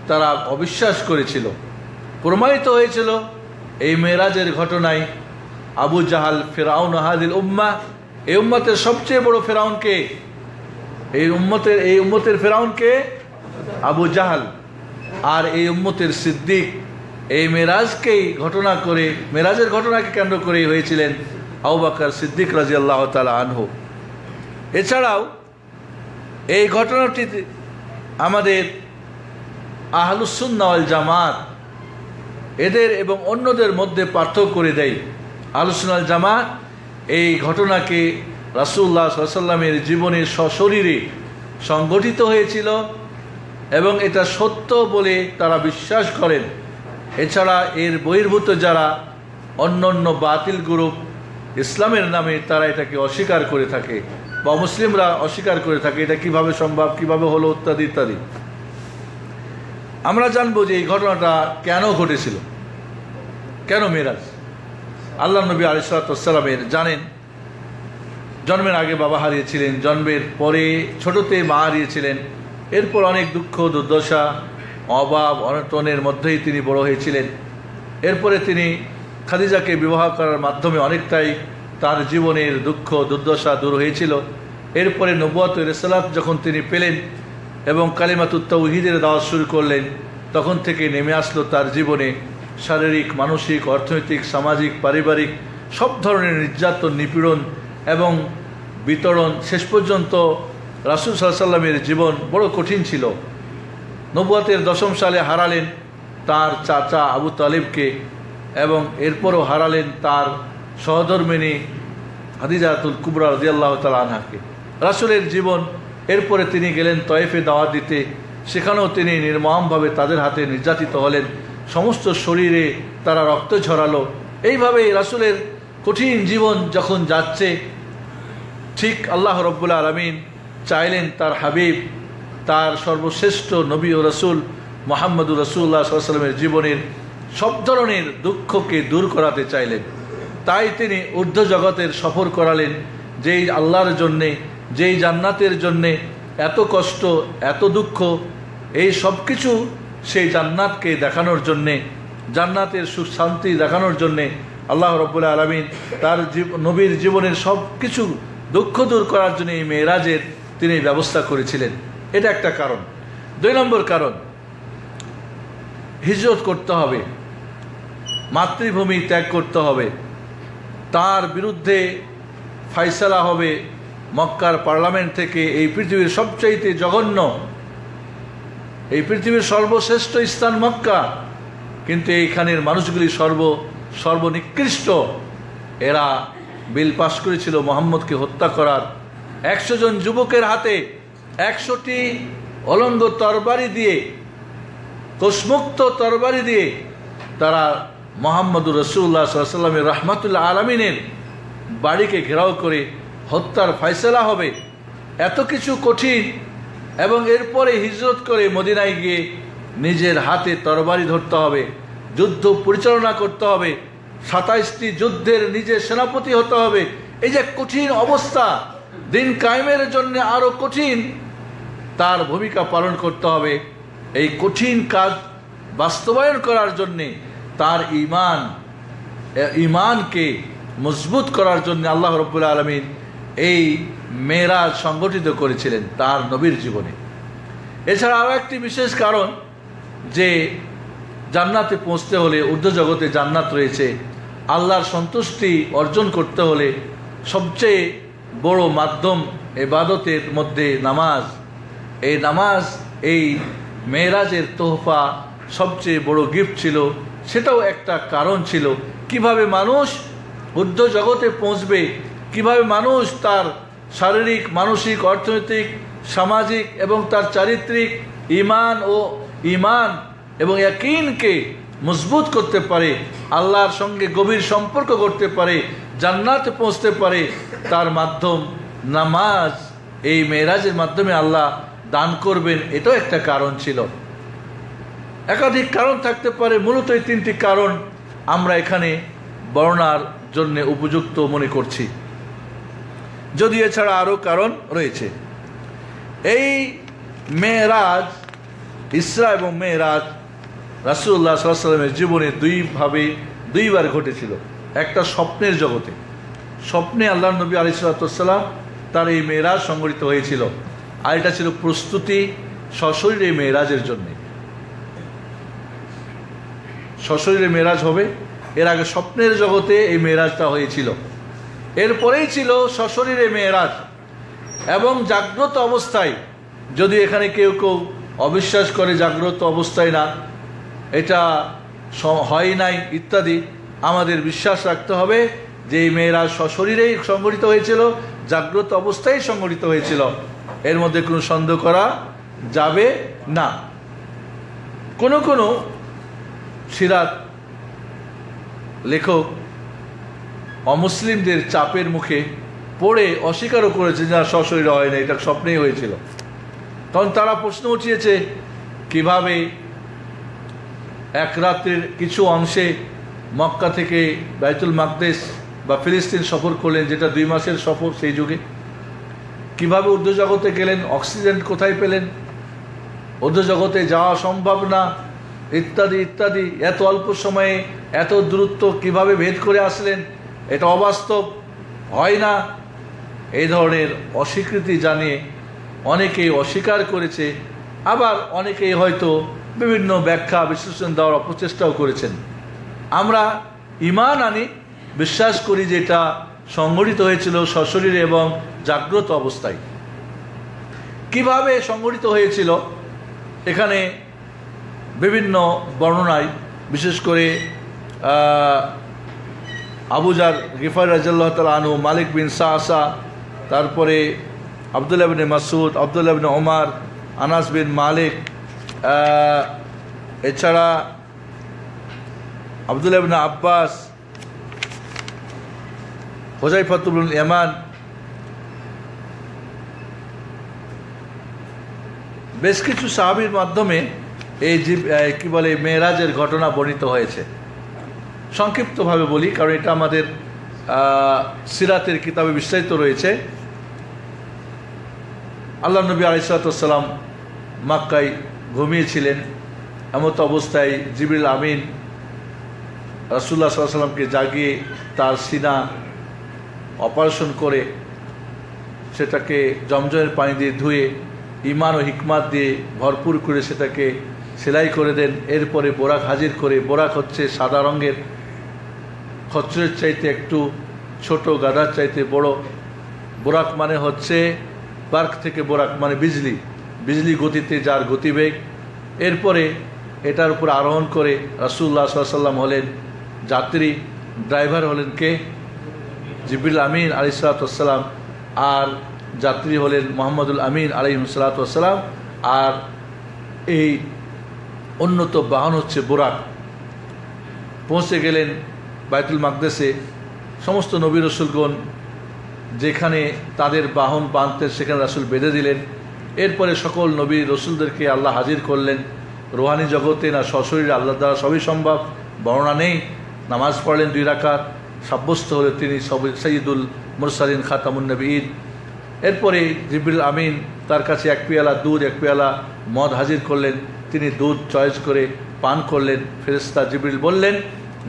তারা অবিশ্বাস করেছিল। প্রমাণিত হয়েছিল এই মেরাজের ঘটনায়। আবু জাহাল ফিরাউন হাদিল উম্মাহ, এই উম্মতের সবচেয়ে বড় ফিরাউনকে, এই উম্মতের ফিরাউনকে আবু জাহাল, আর এই উম্মতের সিদ্দিক এই মেরাজকেই ঘটনা করে, মেরাজের ঘটনাকে কেন্দ্র করেই হয়েছিলেন আবু বকর সিদ্দিক রাদিয়াল্লাহু তাআলা আনহু। এছাড়াও এই ঘটনাটি আমাদের আহলুস সুন্নাহ ওয়াল জামাত এদের এবং অন্যদের মধ্যে পার্থক্য করে দেয়। আহলুস সুন্নাহ ওয়াল জামাত এই ঘটনাকে রাসূলুল্লাহ সাল্লাল্লাহু আলাইহি ওয়াসাল্লামের জীবনে সশরীরে সংগঠিত হয়েছিল এবং এটা সত্য বলে তারা বিশ্বাস করেন। এছাড়া এর বহির্ভূত যারা অন্য অন্য বাতিল গ্রুপ ইসলামের নামে তারা এটাকে অস্বীকার করে থাকে, বা মুসলিমরা অস্বীকার করে থাকে, এটা কিভাবে সম্ভব, কিভাবে হলো, ইত্যাদি ইত্যাদি। আমরা জানবো যে এই ঘটনাটা কেন ঘটেছিল, কেন মেরাজ। আল্লাহ নবী আলাইহিস সালাতু ওয়াস সালামের জানেন, জন্মের আগে বাবা হারিয়েছিলেন, জন্মের পরে ছোটতে মা হারিয়েছিলেন, এরপর অনেক দুঃখ দুর্দশা অভাব অনটনের মধ্যেই তিনি বড় হয়েছিলেন। এরপরে তিনি খাদিজাকে বিবাহ করার মাধ্যমে অনেকটাই তার জীবনের দুঃখ দুর্দশা দূর হয়েছিল। এরপরে নবুয়ত ও রিসালাত যখন তিনি পেলেন এবং কালিমাতুত তাওহীদের দাওয়াত শুরু করলেন, তখন থেকে নেমে আসলো তার জীবনে শারীরিক, মানসিক, অর্থনৈতিক, সামাজিক, পারিবারিক সব ধরনের নির্যাতন, নিপীড়ন এবং বিতরণ। শেষ পর্যন্ত রাসূল সাল্লাল্লাহু আলাইহি ওয়াসাল্লামের জীবন বড় কঠিন ছিল। নবুয়তের 10ম সালে হারালেন তার চাচা আবু তালিবকে, এবং এরপরও হারালেন তার সহধর্মিণী খাদিজাতুল কুবরা রাদিয়াল্লাহু তাআলা আনহাকে। রাসূলের জীবন, এরপরে তিনি গেলেন তয়েফে দাওয়াত দিতে, সেখানেও তিনি নির্মমভাবে তাদের হাতে নির্যাতিত হলেন, সমস্ত শরীরে তারা রক্ত ঝরালো। এইভাবেই রাসূলের কঠিন জীবন যখন যাচ্ছে, ঠিক আল্লাহ রাব্বুল আলামিন চাইলেন তার হাবিব, তার সর্বশ্রেষ্ঠ নবী ও রাসূল মুহাম্মদুর রাসূলুল্লাহ সাল্লাল্লাহু আলাইহি ওয়াসাল্লামের জীবনের সব ধরনের দুঃখকে দূর করাতে চাইলেন। তাই তিনি ঊর্ধ্ব জগতের সফর করালেন, যেই আল্লাহর জন্যে, যেই জান্নাতের জন্যে এত কষ্ট, এত দুঃখ, এই সব কিছু সেই জান্নাতকে দেখানোর জন্যে, জান্নাতের সুখ শান্তি দেখানোর জন্যে আল্লাহ রাব্বুল আলামিন তার নবীর জীবনের সব কিছু দুঃখ দূর করার জন্য এই মেরাজের তিনি ব্যবস্থা করেছিলেন। এটা একটা কারণ। 2 নম্বর কারণ, হিজরত করতে হবে, মাতৃভূমি ত্যাগ করতে হবে, তার বিরুদ্ধে ফাইসালা হবে মক্কার পার্লামেন্ট থেকে। এই পৃথিবীর সবচাইতে জঘন্য, এই পৃথিবীর সর্বশ্রেষ্ঠ স্থান মক্কা, কিন্তু এইখানের মানুষগুলি সর্বনিকৃষ্ট। এরা বিল পাশ করেছিল মুহাম্মদকে হত্যা করার। 100 জন যুবকের হাতে 100টি অলঙ্গ তরবারি দিয়ে, কোষমুক্ত তরবারি দিয়ে তারা মুহাম্মদুর রাসূলুল্লাহ সাল্লাল্লাহু আলাইহি ওয়াসাল্লামের রাহমাতুল আলামিনের বাড়িকে ঘেরাও করে হত্যার ফয়সালা হবে। এত কিছু কঠিন, এবং এরপরে হিজরত করে মদিনায় গিয়ে নিজের হাতে তরবারি ধরতে হবে, যুদ্ধ পরিচালনা করতে হবে, 27টি যুদ্ধের নিজের সেনাপতি হতে হবে। এই যে কঠিন অবস্থা, দিন কায়েমের জন্য আরো কঠিন তার ভূমিকা পালন করতে হবে। এই কঠিন কাজ বাস্তবায়ন করার জন্যে তার ঈমানকে মজবুত করার জন্য আল্লাহ রাব্বুল আলামিন এই মেরাজ সংগঠিত করেছিলেন তার নবীর জীবনে। এছাড়া আরও একটি বিশেষ কারণ, যে জান্নাতে পৌঁছতে হলে, ঊর্ধ্ব জগতে জান্নাত রয়েছে, আল্লাহর সন্তুষ্টি অর্জন করতে হলে সবচেয়ে বড় মাধ্যম ইবাদতের মধ্যে নামাজ। এই নামাজ এই মেরাজের তোহফা, সবচেয়ে বড় গিফট ছিল। সেটাও একটা কারণ ছিল, কিভাবে মানুষ ঊর্ধ্ব জগতে পৌঁছবে, কিভাবে মানুষ তার শারীরিক, মানসিক, অর্থনৈতিক সামাজিক এবং তার চারিত্রিক ঈমান এবং ইয়াকিনকে মজবুত করতে পারে, আল্লাহর সঙ্গে গভীর সম্পর্ক করতে পারে, জান্নাতে পৌঁছতে পারে, তার মাধ্যম নামাজ এই মেরাজের মাধ্যমে আল্লাহ দান করবেন, এটাও একটা কারণ ছিল। একাধিক কারণ থাকতে পারে, মূলত এই তিনটি কারণ আমরা এখানে বর্ণনার জন্য উপযুক্ত মনে করছি, যদি এছাড়া আরও কারণ রয়েছে। এই মেরাজ, ইসরা এবং মেরাজ রাসূলুল্লাহ সাল্লাল্লাহু আলাইহি ওয়াসাল্লামের জীবনে দুইবার ঘটেছিল। একটা স্বপ্নের জগতে, স্বপ্নে আল্লাহ নবী আলাইহিস সালাতু ওয়াসসালাম তার এই মেরাজ সংঘটিত হয়েছিল, আর এটা ছিল প্রস্তুতি সশরীরে মেরাজের জন্য। সশরীরে মেরাজ হবে, এর আগে স্বপ্নের জগতে এই মেরাজটা হয়েছিল, এরপরেই ছিল সশরীরে মেরাজ। এবং জাগ্রত অবস্থায়, যদি এখানে কেউ অবিশ্বাস করে জাগ্রত অবস্থায় না, এটা হয় নাই ইত্যাদি, আমাদের বিশ্বাস রাখতে হবে যে এই মেরাজ সশরীরেই সংঘটিত হয়েছিল, জাগ্রত অবস্থায় সংঘটিত হয়েছিল, এর মধ্যে কোনো সন্দেহ করা যাবে না। কোনো সিরাত লেখক অমুসলিমদের চাপের মুখে পড়ে অস্বীকারও করেছে যে সশরীরে হয় না, এটা স্বপ্নেই হয়েছিল। তখন তারা প্রশ্ন উঠিয়েছে কিভাবে এক রাত্রির কিছু অংশে মক্কা থেকে বাইতুল মাকদেস বা ফিলিস্তিন সফর করলেন, যেটা 2 মাসের সফর সেই যুগে, কিভাবে ঊর্ধ্বজগতে গেলেন, অক্সিজেন কোথায় পেলেন, ঊর্ধ্বজগতে যাওয়া সম্ভব না, ইত্যাদি ইত্যাদি, এত অল্প সময়ে এত দূরত্ব কিভাবে ভেদ করে আসলেন, এটা অবাস্তব, হয় না, এই ধরনের অস্বীকৃতি জানিয়ে অনেকেই অস্বীকার করেছে। আবার অনেকেই হয়তো বিভিন্ন ব্যাখ্যা বিশ্লেষণ দেওয়ার অপচেষ্টাও করেছেন। আমরা ঈমান আনি, বিশ্বাস করি যে এটা সংঘটিত হয়েছিল সশরীরে এবং জাগ্রত অবস্থায়। কিভাবে সংঘটিত হয়েছিল, এখানে বিভিন্ন বর্ণনায়, বিশেষ করে আবু যার গিফার রাদিয়াল্লাহু তাআলা আনহু, মালিক বিন সাআসা, তারপরে আব্দুল্লাহ ইবনে মাসউদ, আব্দুল্লাহ ইবনে ওমর, আনাস বিন মালিক, এছাড়া আব্দুল্লাহ ইবনে আব্বাস, হুযায়ফা ইবনুল ইয়ামান, বেশ কিছু সাহাবীর মাধ্যমে এই কি বলে মেরাজের ঘটনা বর্ণিত হয়েছে। সংক্ষিপ্তভাবে বলি, কারণ এটা আমাদের সিরাতের কিতাবে বিস্তারিত রয়েছে। আল্লাহ নবী আলাইহিস সালাতু ওয়াসসালাম মক্কায় ঘুমিয়েছিলেন, এমত অবস্থায় জিবরিল আমিন রাসূলুল্লাহ সাল্লাল্লাহু আলাইহি ওয়াসাল্লামকে জাগিয়ে তার সিনা অপারেশন করে সেটাকে জমজমের পানি দিয়ে ধুয়ে ঈমান ও হিকমাত দিয়ে ভরপুর করে সেটাকে সেলাই করে দেন। এরপরে বোরাক হাজির করে, বোরাক হচ্ছে সাদা রঙের, খচ্চরের চাইতে একটু ছোট, গাধার চাইতে বড়। বোরাক মানে হচ্ছে বার্ক থেকে বোরাক মানে বিজলি গতিতে যার গতিবেগ। এরপরে এটার উপর আরোহণ করে রাসূলুল্লাহ সাল্লাল্লাহু আলাইহি ওয়াসাল্লাম হলেন যাত্রী, ড্রাইভার হলেন কে? জিবরিল আমিন আলাইহিস সালাতু ওয়াসসালাম, আর যাত্রী হলেন মুহাম্মদুল আমিন আলাইহিস সালাতু ওয়াসসালাম, আর এই উন্নত বাহন হচ্ছে বোরাক। পৌঁছে গেলেন বাইতুল মাকদেসে। সমস্ত নবী রসুলগণ যেখানে তাদের বাহন বাঁধতেন সেখানে রাসূল বেঁধে দিলেন। এরপরে সকল নবী রসুলদেরকে আল্লাহ হাজির করলেন। রুহানি জগতে না সশরীরে আল্লাহ দ্বারা সবই সম্ভব, বর্ণনা নেই। নামাজ পড়লেন 2 রাকাত, সাব্যস্ত হলে তিনি সৈয়দুল মুরসালিন খাতামুন নবীয়িন। এরপরে জিবরিল আমিন তার কাছে 1 পেয়ালা দুধ 1 পেয়ালা মদ হাজির করলেন। তিনি দুধ চয়েস করে পান করলেন। ফেরেশতা জিবরিল বললেন,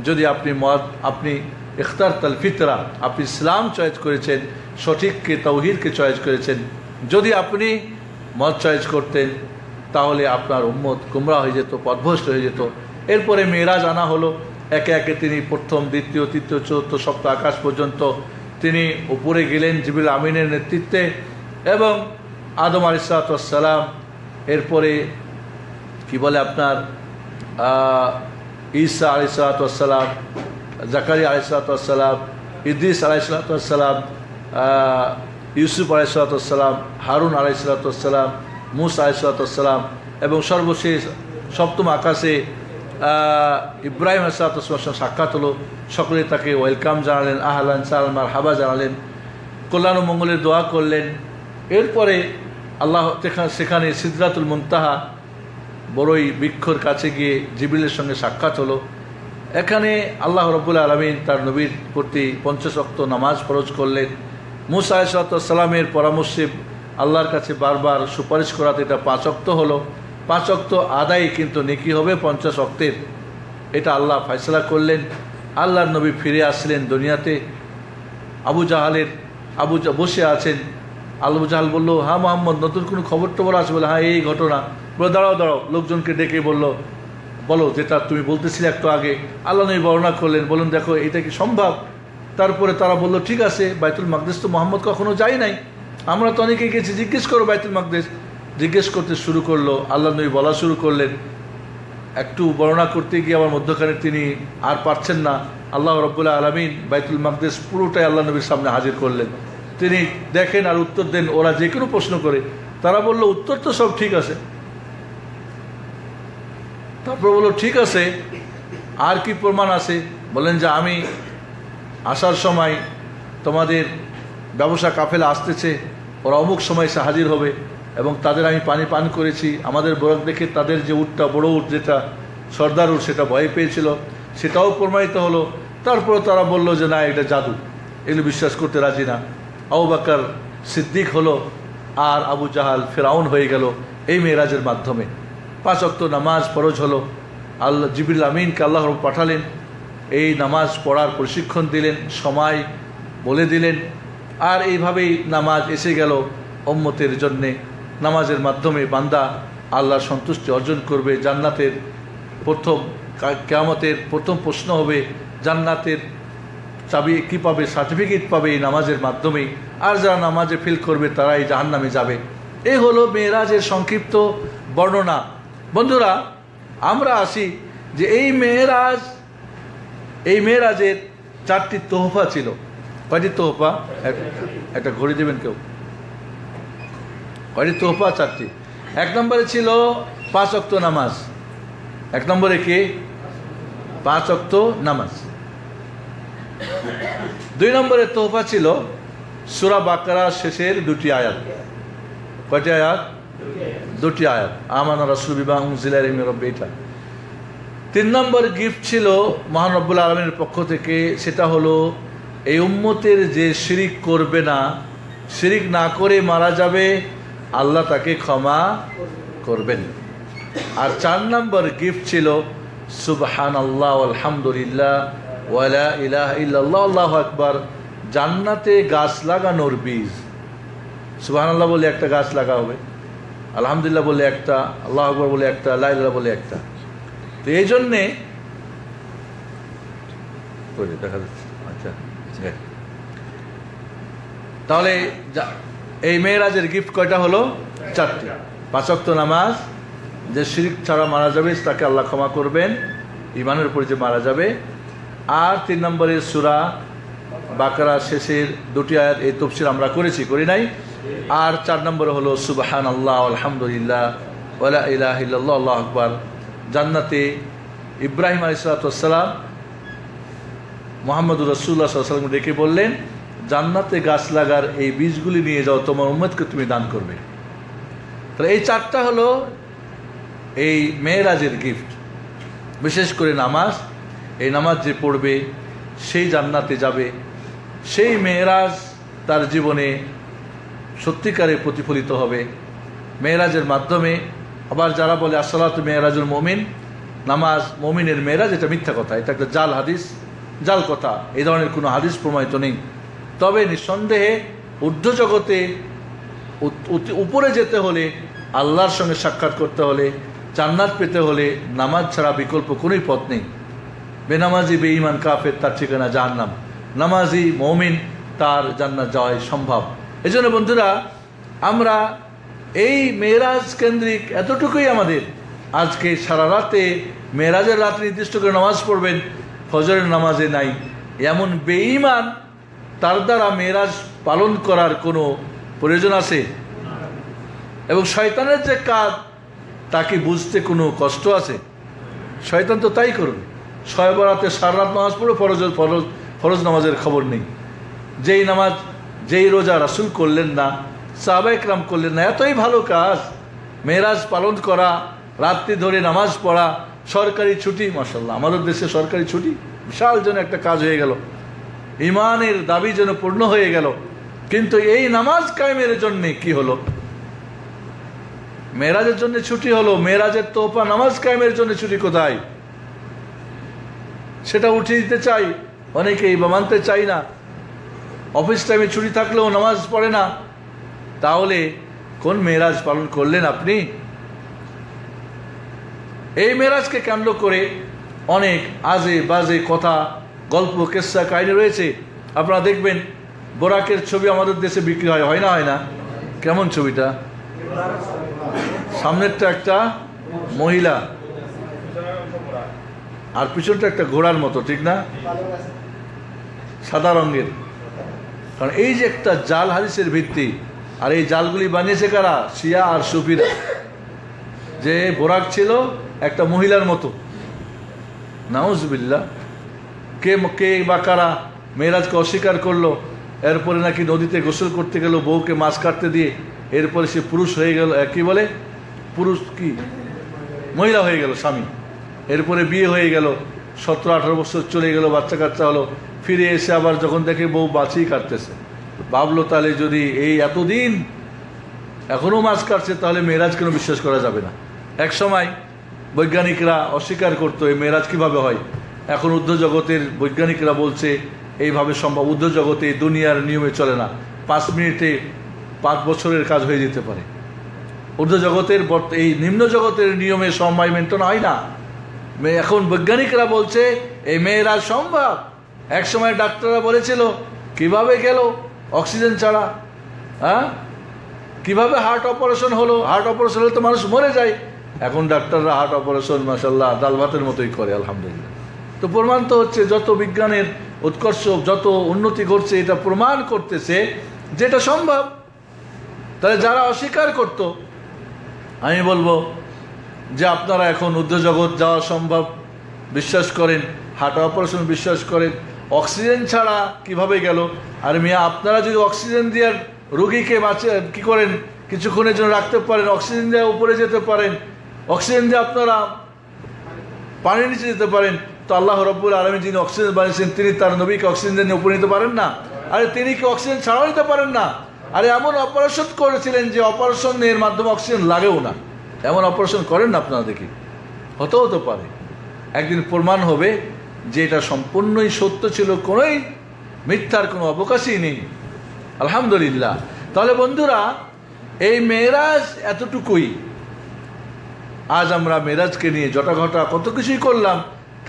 যদি আপনি ইখতার তাল ফিতরা, আপনি ইসলাম চয়েস করেছেন, সঠিককে তাওহীদকে চয়েস করেছেন, যদি আপনি মদ চয়েস করতেন তাহলে আপনার উম্মত গুমরাহ হয়ে যেত, পথভ্রষ্ট হয়ে যেত। এরপরে মেরাজ আনা হলো। একে একে তিনি প্রথম, দ্বিতীয়, তৃতীয়, চতুর্থ, সপ্তম আকাশ পর্যন্ত তিনি উপরে গেলেন জিবরিল আমিনের নেতৃত্বে, এবং আদম আলাইহিস সালাতু ওয়াস সালাম, এরপরে কি বলে আপনার ঈসা আলাইহিস সালাতু ওয়াস সালাম, জাকারিয়া আলাইহিস সালাতু ওয়াস সালাম, ইদ্রিস আলাইহিস সালাতু ওয়াস সালাম, ইউসুফ আলাইহিসসালাম, হারুন আলাইহিসসালাম, মুসা আলাইহিসসালাম এবং সর্বশেষ সপ্তম আকাশে ইব্রাহিম আলাইহিসসালামের সাক্ষাৎ হলো। সকলে তাকে ওয়েলকাম জানালেন, আহলান সাহলান মারহাবা জানালেন, কল্যাণ ও মঙ্গলের দোয়া করলেন। এরপরে আল্লাহ সেখানে সিদরাতুল মুনতাহা বড়ই বৃক্ষর কাছে গিয়ে জিবরিলের সঙ্গে সাক্ষাৎ হলো। এখানে আল্লাহ রাব্বুল আলামিন তার নবীর প্রতি 50 ওয়াক্ত নামাজ ফরজ করলেন। মুসা আলাইহিসসালামের পরামর্শে আল্লাহর কাছে বারবার সুপারিশ করাতে এটা 5 ওয়াক্ত হলো। 5 ওয়াক্ত আদায় কিন্তু নেকি হবে 50 ওয়াক্তের, এটা আল্লাহ ফয়সালা করলেন। আল্লাহর নবী ফিরে আসলেন দুনিয়াতে। আবু জাহালের বসে আছেন। আবু জাহাল বলল, হ্যাঁ মোহাম্মদ, নতুন কোনো খবর টবর আছে? বলে, হ্যাঁ এই ঘটনা। বলে, দাঁড়াও দাঁড়াও, লোকজনকে ডেকে বলো যেটা তুমি বলতেছিলে একটু আগে। আল্লাহ নবী বর্ণনা করলেন, বলুন দেখো এটা কি সম্ভব? তারপরে তারা বলল, ঠিক আছে, বাইতুল মাকদেস তো মোহাম্মদ কখনো যায় নাই, আমরা তো অনেকে গেছি, জিজ্ঞেস করো বাইতুল মাকদেস। জিজ্ঞেস করতে শুরু করলো। আল্লাহ নবী বলা শুরু করলেন। একটু বর্ণনা করতে গিয়ে আমার মধ্যখানে তিনি আর পারছেন না। আল্লাহ রাব্বুল আলামিন বাইতুল মাকদেস পুরোটাই আল্লাহ নবীর সামনে হাজির করলেন। তিনি দেখেন আর উত্তর দেন। ওরা যে কোনো প্রশ্ন করে, তারা বলল উত্তর তো সব ঠিক আছে। তারপর বললো, ঠিক আছে, আর কি প্রমাণ আছে? বলেন যে আমি আসার সময় তোমাদের ব্যবসা কাফেলা আসতেছে, ওরা অমুক সময় এসে হাজির হবে এবং তাদের আমি পানি পান করেছি। আমাদের বরফ দেখে তাদের যে উটটা, বড় উট যেটা সর্দার উট, সেটা ভয় পেয়েছিল, সেটাও প্রমাণিত হলো। তারপরে তারা বলল যে না, এটা জাদু, এগুলো বিশ্বাস করতে রাজি না। আবু বকর সিদ্দিক হলো আর আবু জাহাল ফেরাউন হয়ে গেল এই মেরাজের মাধ্যমে। 5 ওয়াক্ত নামাজ ফরজ হলো। আল্লাহ জিবরিল আমিনকে আল্লাহ পাঠালেন, এই নামাজ পড়ার প্রশিক্ষণ দিলেন, সময় বলে দিলেন। আর এইভাবেই নামাজ এসে গেল উম্মতের জন্যে। নামাজের মাধ্যমে বান্দা আল্লাহর সন্তুষ্টি অর্জন করবে। জান্নাতের কিয়ামতের প্রথম প্রশ্ন হবে জান্নাতের চাবি কী পাবে, সার্টিফিকেট পাবে এই নামাজের মাধ্যমেই। আর যারা নামাজে ফেল করবে তারাই জাহান্নামে যাবে। এই হলো মেরাজের সংক্ষিপ্ত বর্ণনা। বন্ধুরা, আমরা আসি যে এই মেরাজের 4টি তোহফা ছিল। কয়টি তোহফা? একটা ঘড়ি দেবেন কেউ? কয়টি তোহফা? 4টি। 1 নম্বরে ছিল 5 ওয়াক্ত নামাজ। 1 নম্বরে কি? 5 ওয়াক্ত নামাজ। 2 নম্বরে তোহফা ছিল সূরা বাকারা শেষের 2টি আয়াত। কয়টি আয়াত? 2টি আয়াত। আমানা রাসূলু বিমা উনজিলা ইলাইহি মির রাব্বিহি। 3 নম্বর গিফট ছিল মহান রব্বুল আলামিনের পক্ষ থেকে। সেটা হলো এই উম্মতের যে শিরিক করবে না, শিরিক না করে মারা যাবে, আল্লাহ তাকে ক্ষমা করবেন। আর 4 নম্বর গিফট ছিল সুবহানাল্লাহ আলহামদুলিল্লাহ ওয়ালা ইলাহা ইল্লাল্লাহ আল্লাহু আকবার, জান্নাতে গাছ লাগানোর বীজ। সুবহানাল্লাহ বলে একটা গাছ লাগা হবে, আলহামদুলিল্লাহ বলে একটা, আল্লাহু আকবার বলে একটা, লা ইলাহা বলে একটা। তো এই জন্যে দেখা যাচ্ছে। আচ্ছা, তাহলে এই মেরাজের গিফট কয়টা হলো? 4টি। 5 ওয়াক্ত নামাজ, যে শিরক ছাড়া মারা যাবে তাকে আল্লাহ ক্ষমা করবেন, ইমানের উপর যে মারা যাবে। আর 3 নম্বরে সূরা বাকারা শেষের 2টি আয়াত, এই তাফসীর আমরা করি নাই। আর 4 নম্বরে হলো সুবহানাল্লাহ আলহামদুলিল্লাহ ওয়ালা ইলাহা ইল্লাল্লাহ আল্লাহু আকবার। জান্নাতে ইব্রাহিম আলাইহিস সালাম মুহাম্মদুর রাসূলুল্লাহ সাল্লাল্লাহু আলাইহি ওয়াসাল্লাম ডেকে বললেন, জান্নাতে গাছ লাগার এই বীজগুলি নিয়ে যাও, তোমার উম্মতকে তুমি দান করবে। তাহলে এই 4টা হলো এই মেরাজের গিফট। বিশেষ করে নামাজ, এই নামাজ যে পড়বে সেই জান্নাতে যাবে। সেই মেরাজ তার জীবনে সত্যিকারে প্রতিফলিত হবে মেরাজের মাধ্যমে। আবার যারা বলে আসসালাতু মেরাজুল মুমিন, নামাজ মুমিনের মেরাজ, এটা মিথ্যা কথা, এটা একটা জাল হাদিস, জাল কথা। এই ধরনের কোনো হাদিস প্রমাণিত নেই। তবে নিঃসন্দেহে ঊর্ধ্ব জগতে উপরে যেতে হলে, আল্লাহর সঙ্গে সাক্ষাৎ করতে হলে, জান্নাত পেতে হলে নামাজ ছাড়া বিকল্প কোনোই পথ নেই। বেনামাজি বেঈমান কাফের তার ঠিকানা জাহান্নাম, নামাজি মুমিন তার জান্নাত যাওয়াই সম্ভব। এজন্য বন্ধুরা, আমরা এই মেরাজ কেন্দ্রিক এতটুকুই আমাদের আজকে সারা রাতে মেরাজের রাত নির্দিষ্ট করে নামাজ পড়বেন, ফজরের নামাজে নাই, এমন বেঈমান তার দ্বারা মেরাজ পালন করার কোনো প্রয়োজন আছে? এবং শয়তানের যে কাজ তাকে বুঝতে কোনো কষ্ট আছে? শয়তান তো তাই করবে। শবে বরাতে সারা রাত নামাজ পড়ে ফরজ নামাজের খবর নেই। যেই নামাজ যেই রোজা রাসূল করলেন না, সাহাবা ইকরাম করলেন না, এতই ভালো কাজ মেরাজ পালন করা, রাত্রি ধরে নামাজ পড়া, সরকারি ছুটি, মাশাআল্লাহ আমাদের দেশে সরকারি ছুটি বিশাল যেন একটা কাজ হয়ে গেল, ইমানের দাবি যেন পূর্ণ হয়ে গেল। কিন্তু এই নামাজ কায়েমের জন্য কি হলো? মেরাজের জন্য ছুটি হলো, মেরাজের তোহফা নামাজ কায়েমের জন্য ছুটি কোথায়? সেটা উঠিয়ে দিতে চাই অনেকেই, বা মানতে চাই না। অফিস টাইমে ছুটি থাকলেও নামাজ পড়ে না, তাহলে কোন মেরাজ পালন করলেন আপনি? এই মেরাজকে কেন্দ্র করে অনেক আজে বাজে কথা, গল্প, কেসা, কাহিনী রয়েছে। আপনারা দেখবেন বোরাকের ছবি আমাদের দেশে বিক্রি হয়, হয় না? হয় না? কেমন ছবিটা? সামনেরটা একটা মহিলা আর পিছনটা একটা ঘোড়ার মতো, ঠিক না? সাদা রঙের। কারণ এই যে একটা জাল হাদিসের ভিত্তি, আর এই জালগুলি বানিয়েছে কারা? শিয়া আর সুফিরা। যে বোরাক ছিল একটা মহিলার মতো, নাউজুবিল্লাহ। কে বা কারা মেরাজকে অস্বীকার করলো, এরপরে নাকি নদীতে গোসল করতে গেল বউকে মাছ কাটতে দিয়ে, এরপরে সে পুরুষ হয়ে গেল, কি বলে পুরুষ, কি মহিলা হয়ে গেল স্বামী। এরপরে বিয়ে হয়ে গেল, 17-18 বছর চলে গেল, বাচ্চা কাচ্চা হলো, ফিরে এসে আবার যখন দেখে বউ বাছই কাটতেছে, ভাবলো তাহলে যদি এই এতদিন এখনও মাছ কাটছে তাহলে মেরাজ কেন বিশ্বাস করা যাবে না। এক সময় বৈজ্ঞানিকরা অস্বীকার করতো এই মেরাজ কীভাবে হয়, এখন ঊর্ধ্বজগতের বৈজ্ঞানিকরা বলছে এইভাবে সম্ভব। ঊর্ধ্বজগতে এই দুনিয়ার নিয়মে চলে না, 5 মিনিটে 5 বছরের কাজ হয়ে যেতে পারে। ঊর্ধ্বজগতের এই নিম্ন জগতের নিয়মে সময় মেনটেন হয় না। এখন বৈজ্ঞানিকরা বলছে এই মেরাজ সম্ভব। এক সময় ডাক্তাররা বলেছিল কিভাবে গেল অক্সিজেন ছাড়া, হ্যাঁ কিভাবে হার্ট অপারেশন হলো, হার্ট অপারেশন হলে তো মানুষ মরে যায়। এখন ডাক্তাররা হার্ট অপারেশন মাশাআল্লাহ ডাল ভাতের মতোই করে, আলহামদুলিল্লাহ। তো প্রমাণ তো হচ্ছে যত বিজ্ঞানের উৎকর্ষ, যত উন্নতি ঘটছে, এটা প্রমাণ করতেছে যেটা সম্ভব। তাহলে যারা অস্বীকার করত, আমি বলবো যে আপনারা এখন ঊর্ধ্বজগৎ যাওয়া সম্ভব বিশ্বাস করেন, হার্ট অপারেশন বিশ্বাস করেন, অক্সিজেন ছাড়া কিভাবে গেল। আর মিয়া আপনারা যদি অক্সিজেন দিয়ে রোগীকে কি করেন, কিছুক্ষণের জন্য রাখতে পারেন, অক্সিজেন দিয়ে উপরে যেতে পারেন, অক্সিজেন দিয়ে আপনারা পানির নিচে যেতে পারেন, তো আল্লাহ রব্বুল আলামিন যিনি অক্সিজেন বানিয়েছেন তিনি তার নবীকে অক্সিজেন দিয়ে উপরে নিতে পারেন না? আরে তিনি কি অক্সিজেন ছাড়াও নিতে পারেন না? আরে এমন অপারেশন করেছিলেন যে অপারেশনের মাধ্যমে অক্সিজেন লাগেও না, এমন অপারেশন করেন না আপনারা, দেখি হতে পারে একদিন প্রমাণ হবে যে এটা সম্পূর্ণই সত্য ছিল, কোনোই মিথ্যার কোনো অবকাশই নেই। আলহামদুলিল্লাহ। তাহলে বন্ধুরা, এই মেরাজ এতটুকুই। আজ আমরা মেরাজকে নিয়ে জটাঘটা কত কিছুই করলাম,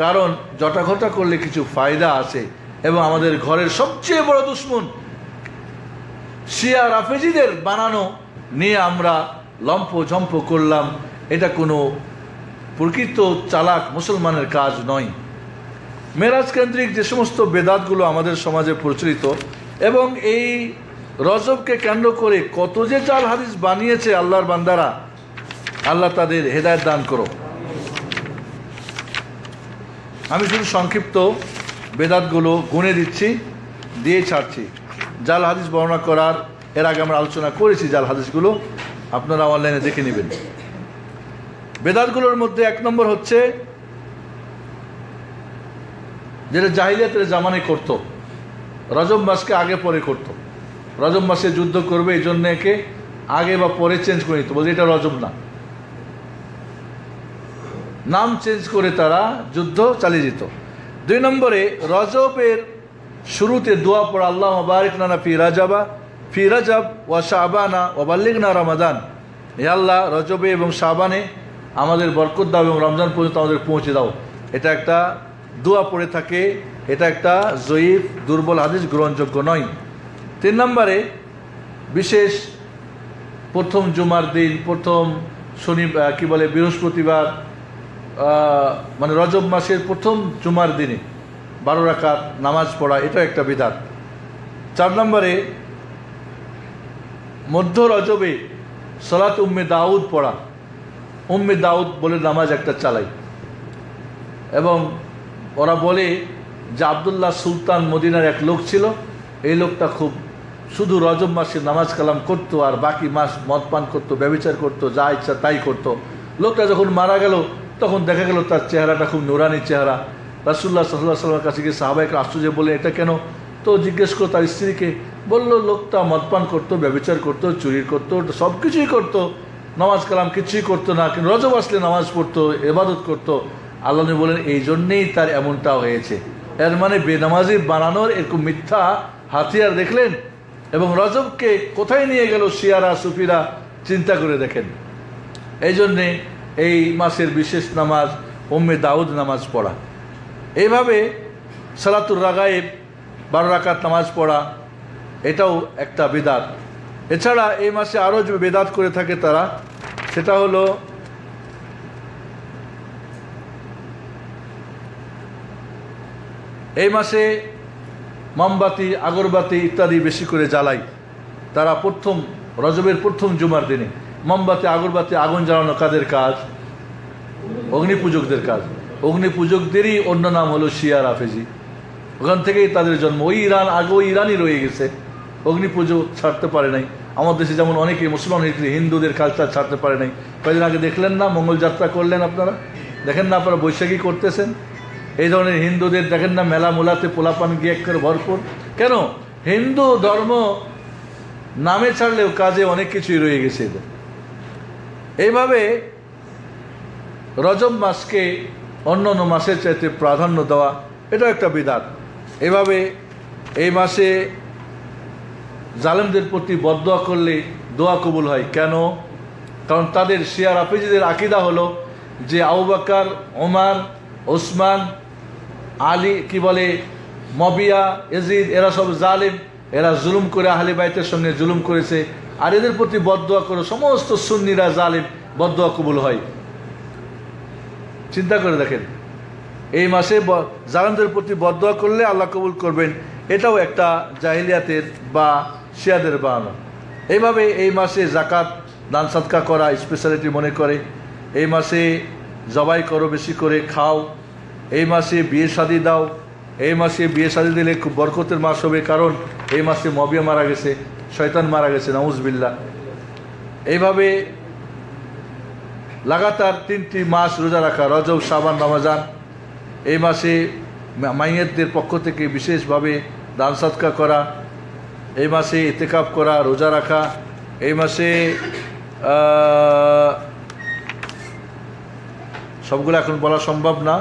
কারণ জটাঘটা করলে কিছু ফায়দা আছে। এবং আমাদের ঘরের সবচেয়ে বড় দুশমন শিয়া রাফেজিদের বানানো নিয়ে আমরা লম্ফঝম্প করলাম, এটা কোনো প্রকৃত চালাক মুসলমানের কাজ নয়। মেরাজ কেন্দ্রিক যে সমস্ত বেদাতগুলো আমাদের সমাজে প্রচলিত, এবং এই রজবকে কেন্দ্র করে কত যে জাল হাদিস বানিয়েছে আল্লাহর বান্দারা, আল্লাহ তাদের হেদায়েত দান করো। আমি শুধু সংক্ষিপ্ত বেদাতগুলো গুনে দিচ্ছি, দিয়ে ছাড়ছি। জাল হাদিস বর্ণনা করার এর আগে আমরা আলোচনা করেছি, জাল হাদিসগুলো আপনারা অনলাইনে দেখে নেবেন। বেদাতগুলোর মধ্যে 1 নম্বর হচ্ছে যেটা জাহিলিয়াতের জামানে করতো, রজব মাসকে আগে পরে করতো। রজব মাসে যুদ্ধ করবে, এই জন্য একে আগে বা পরে চেঞ্জ করে নিত, বলছে এটা রজব না, নাম চেঞ্জ করে তারা যুদ্ধ চালিয়ে যেত। 2 নম্বরে রজবের শুরুতে দোয়া পড়া, আল্লাহ বারিক লানা ফি রাজাব ওয়া শাবানা ওয়া বাল্লিগনা রমাদান। হে আল্লাহ, রজবে এবং শাবানে আমাদের বরকত দাও এবং রমজান পর্যন্ত আমাদের পৌঁছে দাও। এটা একটা দোয়া পড়ে থাকে, এটা একটা জয়ীফ দুর্বল হাদিস, গ্রহণযোগ্য নয়। 3 নম্বরে বিশেষ প্রথম জুমার দিন, প্রথম বৃহস্পতিবার, মানে রজব মাসের প্রথম জুমার দিনে 12 রাকাত নামাজ পড়া, এটা একটা বিধাত। 4 নম্বরে মধ্য রজবে সালাত উম্মে দাউদ পড়া, উম্মে দাউদ বলে নামাজ একটা চালাই। এবং ওরা বলে যে আবদুল্লাহ সুলতান মদিনার এক লোক ছিল, এই লোকটা খুব শুধু রজব মাসে নামাজ কালাম করতো আর বাকি মাস মদ পান করতো, ব্যভিচার করতো, যা ইচ্ছা তাই করতো। লোকটা যখন মারা গেল তখন দেখা গেল তার চেহারাটা খুব নুরানি চেহারা। রাসূলুল্লাহ সাল্লাল্লাহু আলাইহি ওয়াসাল্লামের কাছে গিয়ে সাহাবায়ে কেরাম আশ্চর্য বলে, এটা কেন? তো জিজ্ঞেস করো তার স্ত্রীকে, বলল লোকটা মদ পান করতো, ব্যভিচার করতো, চুরি করতো, সব কিছুই করতো, নামাজ কালাম কিছুই করতো না, কিন্তু রজব আসলে নামাজ পড়তো, ইবাদত করতো। আল্লাহ নবী বলেন এই জন্যেই তার এমনটা হয়েছে। এর মানে বেনামাজি বানানোর এরকম মিথ্যা হাতিয়ার দেখলেন। এবং রজবকে কোথায় নিয়ে গেল শিয়ারা সুফিরা, চিন্তা করে দেখেন। এই জন্যে এই মাসের বিশেষ নামাজ উম্মে দাউদ নামাজ পড়া। এইভাবে সালাতুর রাগায়েব 12 রাকাত নামাজ পড়া, এটাও একটা বিদাত। এছাড়া এই মাসে আরও যে বেদাত করে থাকে তারা, সেটা হলো এই মাসে মোমবাতি, আগরবাতি ইত্যাদি বেশি করে জ্বালায় তারা। প্রথম রজবের প্রথম জুমার দিনে মোমবাতি আগরবাতি আগুন জ্বালানো কাদের কাজ? অগ্নি পূজকদের কাজ। অগ্নি পূজকদেরই অন্য নাম হলো শিয়া রাফেজি, ওখান থেকেই তাদের জন্ম। ওই ইরান, আগে ওই ইরানই রয়ে গেছে, অগ্নি পুজো ছাড়তে পারে নাই। আমার দেশে যেমন অনেকে মুসলমান হয়েছে হিন্দুদের কালচার ছাড়তে পারে নাই। কয়েকদিন আগে দেখলেন না মঙ্গল যাত্রা করলেন, আপনারা দেখেন না, আপনারা বৈশাখী করতেছেন, এই ধরনের হিন্দুদের দেখেন না মেলা মোলাতে পোলাপান গিয়ে করে ভরপুর। কেন? হিন্দু ধর্ম নামে ছাড়লেও কাজে অনেক কিছুই রয়ে গেছে এদের। এইভাবে রজব মাসকে অন্য অন্য মাসের চাইতে প্রাধান্য দেওয়া, এটা একটা বিধান। এভাবে এই মাসে জালেমদের প্রতি বদদোয়া করলে দোয়া কবুল হয়। কেন? কারণ তাদের শিয়া রাফেজিদের আকীদা হলো যে আবু বকর, ওমর, ওসমান, আলী, কি বলে মুয়াবিয়া, ইয়াজিদ, এরা সব জালেম, এরা জুলুম করে আহলে বাইতের সঙ্গে জুলুম করেছে, আর এদের প্রতি বদদোয়া করে সমস্ত সুন্নিরা জালেম, বদদোয়া কবুল হয়। চিন্তা করে দেখেন, এই মাসে জালেমদের প্রতি বদদোয়া করলে আল্লাহ কবুল করবেন, এটাও একটা জাহিলিয়াতের বা শিয়াদের বানানো। এইভাবে এই মাসে জাকাত দান সাদকা করা স্পেশালিটি মনে করে। এই মাসে জবাই করো, বেশি করে খাও। এই মাসে বিয়ে শাদী দাও। এই মাসে বিয়ে শাদী দিলে খুব বরকতের মাস হবে, কারণ এই মাসে মুয়াবিয়া মারা গেছে, শয়তান মারা গেছে, নাউজুবিল্লাহ। এইভাবে লাগাতার 3টি মাস রোজা রাখা, রজব, শাবান, রমজান। এই মাসে মাইয়াতদের পক্ষ থেকে বিশেষভাবে দান সাদকা করা, এই মাসে ইতিকাফ করা, রোজা রাখা। এই মাসে সবগুলো এখন বলা সম্ভব না।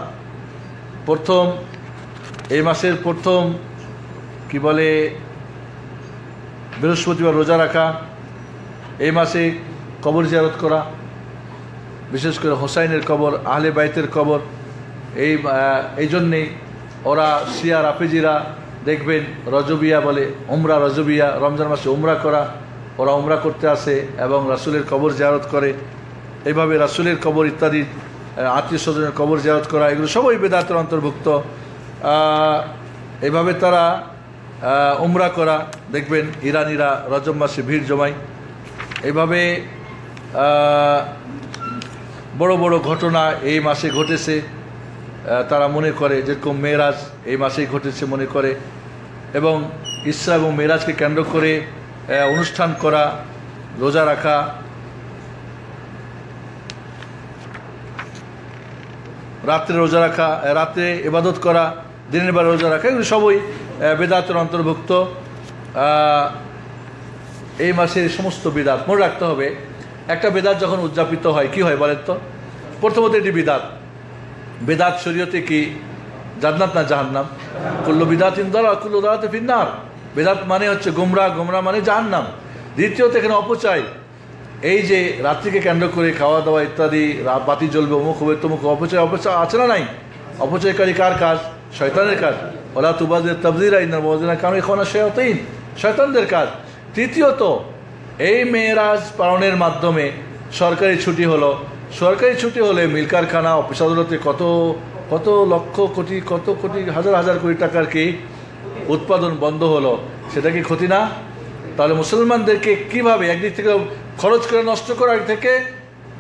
এই মাসের প্রথম কি বলে বৃহস্পতিবার রোজা রাখা। এই মাসে কবর জিয়ারত করা, বিশেষ করে হোসাইনের কবর, আহলে বাইতের কবর। এই জন্যেই ওরা শিয়া রাফেজিরা দেখবেন রজবিয়া বলে, উমরা রজবিয়া, রমজান মাসে উমরা করা, ওরা উমরা করতে আসে এবং রাসূলের কবর জিয়ারত করে। এইভাবে রাসূলের কবর ইত্যাদি আত্মীয় স্বজনের কবর জিয়ারত করা, এগুলো সবই বেদাতের অন্তর্ভুক্ত। এভাবে তারা উমরা করা, দেখবেন ইরানিরা রজব মাসে ভিড় জমায়। এইভাবে বড় বড় ঘটনা এই মাসে ঘটেছে তারা মনে করে, যেরকম মেরাজ এই মাসেই ঘটেছে মনে করে, এবং ইসরা এবং মেরাজকে কেন্দ্র করে অনুষ্ঠান করা, রোজা রাখা, রাত্রে রোজা রাখা, রাত্রে ইবাদত করা, দিনের বেলা রোজা রাখা, এগুলো সবই বেদাতের অন্তর্ভুক্ত। এই মাসে সমস্ত বিদাত মনে রাখতে হবে। একটা বেদাত যখন উদযাপিত হয় কি হয় বলেন তো? প্রথমত এটি বিদাত। বেদাত শরীয়তে কি? জান্নাত না জাহান্নাম? কুল্লু বিদাতিন দালাল কুল্লু দালালাতিন ফিন্নার। বেদাত মানে হচ্ছে গোমরাহ, গোমরাহ মানে জাহান্নাম। দ্বিতীয়ত এখানে অপচয়, এই যে রাত্রিকে কেন্দ্র করে খাওয়া দাওয়া ইত্যাদি, বাতি জ্বলবে, অমুক হবে তমুক, অপচয় আছে না নাই? অপচয়কারী কার কাজ? শয়তানের কাজ। ওলা তুবাযির তাবযীরা ইন্নাল মুবাযযিরিনা কানু ইখওয়ানা শায়াতীন, শয়তানদের কাজ। তৃতীয়ত এই মেরাজ পালনের মাধ্যমে সরকারি ছুটি হলো। সরকারি ছুটি হলে মিল কারখানা, অফিস আদালতে কত কত লক্ষ কোটি, কত কোটি, হাজার হাজার কোটি টাকার কি উৎপাদন বন্ধ হলো, সেটা কি ক্ষতি না? তাহলে মুসলমানদেরকে কিভাবে একদিক থেকে খরচ করে নষ্ট করো, এক থেকে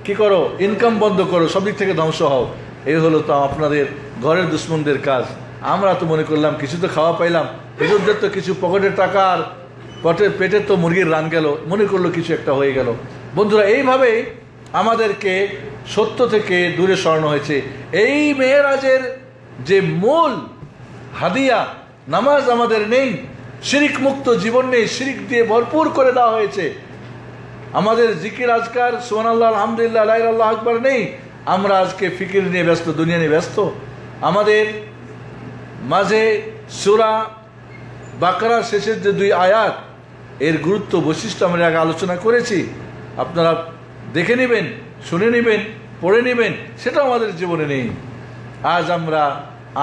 কি করো ইনকাম বন্ধ করো, সব দিক থেকে ধ্বংস হও। এই হলো তো আপনাদের ঘরের দুশ্মনদের কাজ। আমরা তো মনে করলাম কিছু তো খাওয়া পাইলাম, হুজুরদের তো কিছু পকেটের টাকা আর পেটের তো মুরগির রান গেল, মনে করলো কিছু একটা হয়ে গেল। বন্ধুরা, এইভাবেই আমাদেরকে সত্য থেকে দূরে সরানো হয়েছে। এই মেরাজের যে মূল হাদিয়া নামাজ আমাদের নেই, শিরিক মুক্ত জীবন নেই, শিরিক দিয়ে ভরপুর করে দেওয়া হয়েছে। আমাদের জিকির আজকার সুবহানাল্লাহ আলহামদুলিল্লাহ লা ইলাহা ইল্লাল্লাহু আকবার নেই। আমরা আজকে ফিকির নিয়ে ব্যস্ত, দুনিয়া নিয়ে ব্যস্ত। আমাদের মাঝে সূরা বাকারার শেষের যে 2 আয়াত, এর গুরুত্ব বৈশিষ্ট্য আমরা আগে আলোচনা করেছি। আপনারা দেখে নেবেন, শুনে নেবেন, পড়ে নেবেন, সেটাও আমাদের জীবনে নেই। আজ আমরা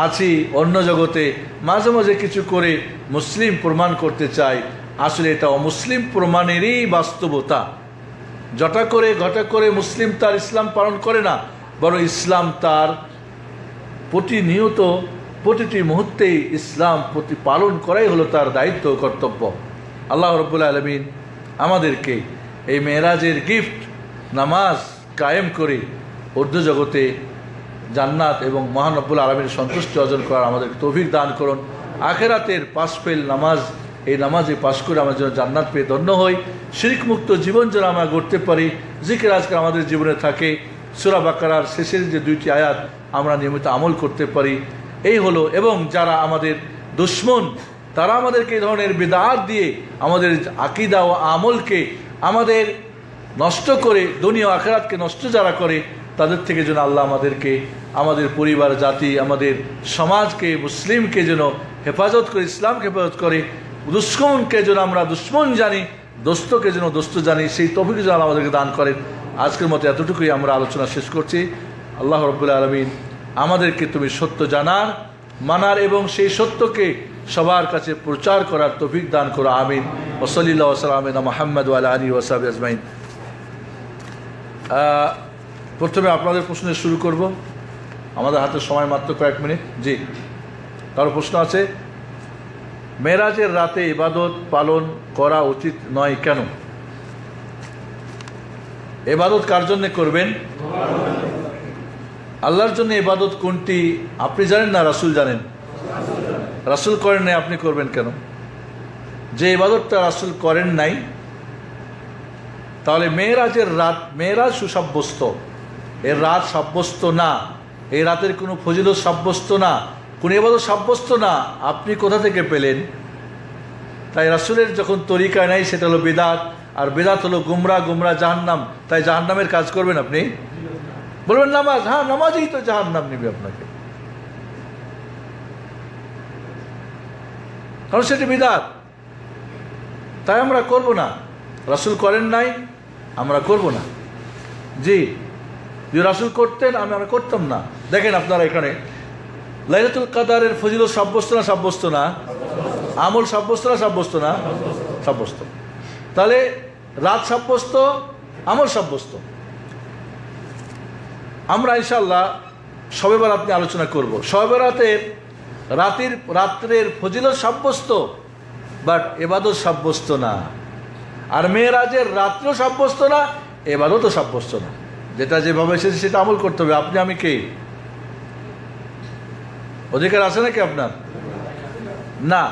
আছি অন্য জগতে, মাঝে মাঝে কিছু করে মুসলিম প্রমাণ করতে চাই। আসলে এটা অমুসলিম প্রমাণেরই বাস্তবতা। জটা করে ঘটা করে মুসলিম তার ইসলাম পালন করে না, বরং ইসলাম তার প্রতিনিয়ত প্রতিটি মুহূর্তেই ইসলাম প্রতিপালন করাই হলো তার দায়িত্ব, কর্তব্য। আল্লাহ রাব্বুল আলামিন আমাদেরকে এই মেরাজের গিফট নামাজ কায়েম করে ঊর্ধ্ব জগতে জান্নাত এবং মহান রব্বুল আলামিনের সন্তুষ্টি অর্জন করার আমাদের তৌফিক দান করুন। আখেরাতের পাশ ফেল নামাজ, এই নামাজে পাশ করে আমরা যেন জান্নাত পেয়ে ধন্য হই, শিরক মুক্ত জীবন যেন আমরা গড়তে পারি, জিকির আজকাল আমাদের জীবনে থাকে, সূরা বাকারার শেষের যে 2টি আয়াত আমরা নিয়মিত আমল করতে পারি, এই হলো। এবং যারা আমাদের দুশমন, তারা আমাদেরকে এই ধরনের বিদআত দিয়ে আমাদের আকীদা ও আমলকে আমাদের নষ্ট করে, দুনিয়া ও আখিরাতকে নষ্ট যারা করে, তাদের থেকে যেন আল্লাহ আমাদেরকে, আমাদের পরিবার, জাতি, আমাদের সমাজকে, মুসলিমকে যেন হেফাজত করে, ইসলামকে হেফাজত করে। দুশ্মনকে যেন আমরা দুশ্মন জানি, দোস্তকে যেন দোস্ত জানি, সেই তৌফিক যেন আমাদেরকে দান করেন। আজকের মতো এতটুকুই আমরা আলোচনা শেষ করছি। আল্লাহ রাব্বুল আলামিন আমাদেরকে তুমি সত্য জানার, মানার এবং সেই সত্যকে সবার কাছে প্রচার করার তৌফিক দান করো। আমিন। ওয়া সাল্লাল্লাহু ওয়া সাল্লাম আলা মুহাম্মদ ওয়া আলা আলিহি ওয়া সাহবিহি আজমাইন। প্রথমে আপনাদের প্রশ্ন শুরু করব। আমাদের হাতে সময় মাত্র কয়েক মিনিট। জি, কারো প্রশ্ন আছে? মেরাজের রাতে ইবাদত পালন করা উচিত নয় কেন? ইবাদত কার জন্য করবেন? আল্লাহর জন্য। ইবাদত কোনটি আপনি জানেন না, রাসূল জানেন? রাসূল করেন নাই, আপনি করবেন কেন? যে ইবাদতটা রাসূল করেন নাই, তাহলে মেরাজের রাত, মেরাজ সুসাব্যস্ত, এর রাত সাব্যস্ত না, এই রাতের কোনো ফজিলত সাব্যস্ত না, কোনো ইবাদত সাব্যস্ত না, আপনি কোথা থেকে পেলেন? তাই রাসূলের যখন তরিকা নাই, সেটা হলো বিদআত, আর বিদআত হলো গুমরা, গুমরা জাহান্নাম। তাই জাহান্নামের কাজ করবেন আপনি? বলবেন নামাজ, হ্যাঁ নামাজই তো জাহান্নাম নেবে আপনাকে, কারণ সেটি বিদআত। তাই আমরা করব না। রাসূল করেন নাই, আমরা করব না। জি, যদি রাসূল করতেন আমরা করতাম না। দেখেন আপনারা এখানে লাইলাতুল কদরের ফজিলত সাব্যস্ত না সাব্যস্ত না? আমল সাব্যস্ত না সাব্যস্ত না? সাব্যস্ত। তাহলে রাত সাব্যস্ত, আমল সাব্যস্ত। আমরা ইনশাআল্লাহ শবে বরাত নিয়ে আলোচনা করব। শবে বরাতের রাত্রের ফজিলত সাব্যস্ত, বাট ইবাদত সাব্যস্ত না। আর মেরাজের রাত্র সাব্যস্ত না, ইবাদতও সাব্যস্ত না। যেটা যেভাবে এসেছে সেটা আমল করতে হবে। আপনি আমি কে? অধিকার আছে নাকি আপনার? না।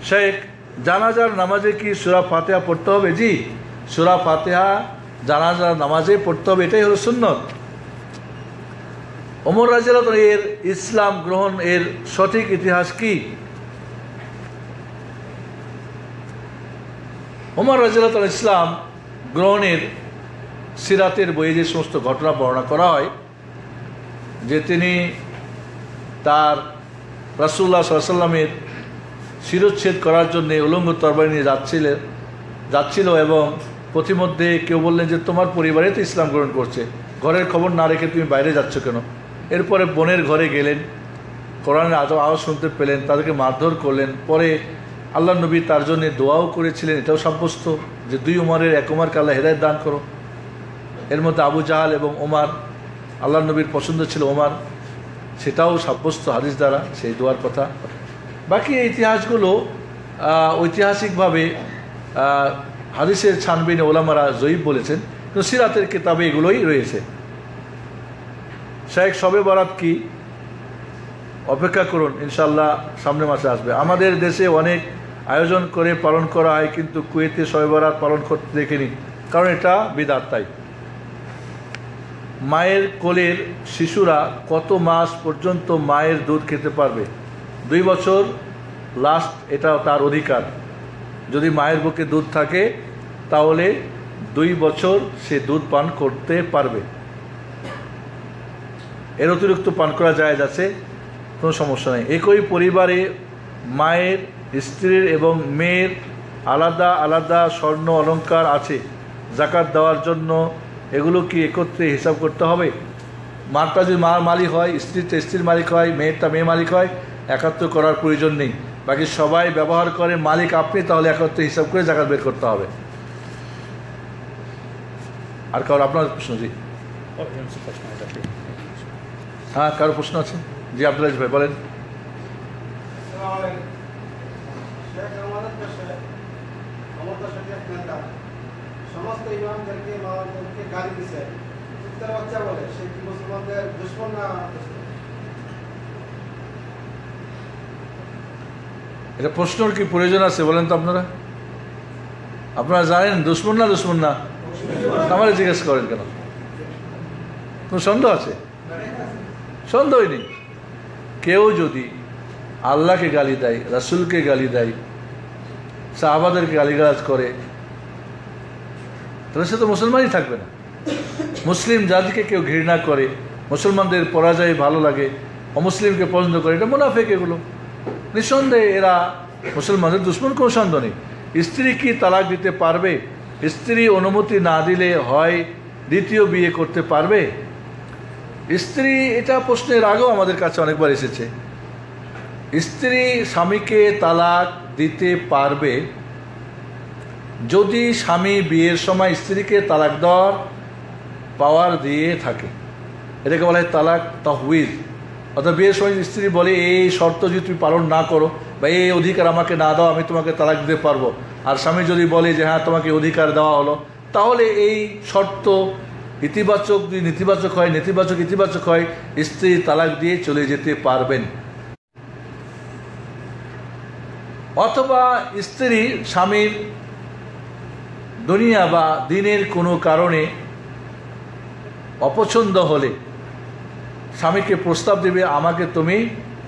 শেখ, জানাজার নামাজে কি সূরা ফাতিহা পড়তে হবে? জি, সূরা ফাতিহা জানাজার নামাজে পড়তে হবে, এটাই হলো সুন্নত। ওমর রাদিয়াল্লাহু আনহু এর ইসলাম গ্রহণ এর সঠিক ইতিহাস কি? ওমর রাদিয়াল্লাহু আনহু ইসলাম গ্রহণের সিরাতের বইয়ে যে সমস্ত ঘটনা বর্ণনা করা হয়, যে তিনি তার রাসূলুল্লাহ সাল্লাল্লাহু আলাইহি ওয়াসাল্লামের শিরচ্ছেদ করার জন্য উলঙ্গ তরবারি নিয়ে যাচ্ছিল এবং প্রতিমধ্যে কেউ বললেন যে তোমার পরিবারে তো ইসলাম গ্রহণ করছে, ঘরের খবর না রেখে তুমি বাইরে যাচ্ছ কেন? এরপরে বোনের ঘরে গেলেন, কোরআনের আওয়াজ শুনতে পেলেন, তাদেরকে মারধর করলেন। পরে আল্লাহ নবী তার জন্য দোয়াও করেছিলেন, এটাও সাব্যস্ত যে 2 উমরের এক উমরকে আল্লাহ হেদায়েত দান করো। এর মধ্যে আবু জাহাল এবং ওমর, আল্লাহ নবীর পছন্দ ছিল ওমর, সেটাও সাব্যস্ত হাদিস দ্বারা, সেই দোয়ার কথা। বাকি এই ইতিহাসগুলো ঐতিহাসিকভাবে হাদিসের ছানবিনে ওলামারা জয়ীফ বলেছেন, কিন্তু সিরাতের কিতাবে এগুলোই রয়েছে। শেখ শবে বরাত কি, অপেক্ষা করুন, ইনশাল্লাহ সামনের মাসে আসবে। আমাদের দেশে অনেক আয়োজন করে পালন করা হয়, কিন্তু কুয়েতে শবে বরাত পালন করতে দেখিনি, কারণ এটা বিদআত। তাই মায়ের কোলের শিশুরা কত মাস পর্যন্ত মায়ের দুধ খেতে পারবে? 2 বছর লাস্ট, এটা তার অধিকার। যদি মায়ের বুকে দুধ থাকে তাহলে 2 বছর সে দুধ পান করতে পারবে। এর অতিরিক্ত পান করা জায়েজ আছে, কোনো সমস্যা নেই। একই পরিবারে মায়ের, স্ত্রীর এবং মেয়ের আলাদা আলাদা স্বর্ণ অলংকার আছে, জাকাত দেওয়ার জন্য এগুলো কি একত্রে হিসাব করতে হবে? মারটা যদি মার মালিক হয়, স্ত্রীটা স্ত্রীর মালিক হয়, মেয়েরটা মেয়ে মালিক হয়, একাত্র করার প্রয়োজন নেই। বাকি সবাই ব্যবহার করে, মালিক আপনি, তাহলে একত্রে হিসাব করে জাকাত বের করতে হবে। আর কারো আপনার প্রশ্ন? জি হ্যাঁ, কারো প্রশ্ন আছে? জি আব্দুল আজিজ ভাই বলেন। সমস্ত ইমামদেরকে ইমামদেরকে গালি দিছে, কুত্তার বাচ্চা বলে, সে কি মুসলমানদের দুশমন না? এটা প্রশ্নর কি প্রয়োজন আছে বলেন তো? আপনারা জানেন দুশমন না দুশমন না? আমারে জিজ্ঞেস করেন কেন? কোনো সন্দেহ আছে? সন্দেহই নেই। কেউ যদি আল্লাহকে গালি দেয়, রাসূলকে গালি দেয়, সাহাবাদেরকে গালিগালাজ করে, তাহলে সে তো মুসলমানই থাকবে না। মুসলিম জাতিকে কেউ ঘৃণা করে, মুসলমানদের পরাজয় ভালো লাগে, অমুসলিমকে পছন্দ করে, এটা মুনাফিক। এগুলো নিঃসন্দেহে এরা মুসলমানদের দুশমন, কোনো সন্দেহ নেই। স্ত্রী কি তালাক দিতে পারবে? স্ত্রী অনুমতি না দিলে হয় দ্বিতীয় বিয়ে করতে পারবে? স্ত্রী, এটা প্রশ্নের আগেও আমাদের কাছে অনেকবার এসেছে। স্ত্রী স্বামীকে তালাক দিতে পারবে যদি স্বামী বিয়ের সময় স্ত্রীকে তালাক দেওয়ার পাওয়ার দিয়ে থাকে। এটাকে বলা হয় তালাক তাহউইজ। অর্থাৎ বিয়ের সময় স্ত্রী বলে, এই শর্ত যদি তুমি পালন না করো বা এই অধিকার আমাকে না দাও, আমি তোমাকে তালাক দিতে পারবো। আর স্বামী যদি বলে যে হ্যাঁ তোমাকে অধিকার দেওয়া হলো, তাহলে এই শর্ত ইতিবাচক, যদি নেতিবাচক হয়, নেতিবাচক ইতিবাচক হয়, স্ত্রী তালাক দিয়ে চলে যেতে পারবেন। অথবা স্ত্রী স্বামীর দুনিয়া বা দিনের কোনো কারণে অপছন্দ হলে স্বামীকে প্রস্তাব দেবে, আমাকে তুমি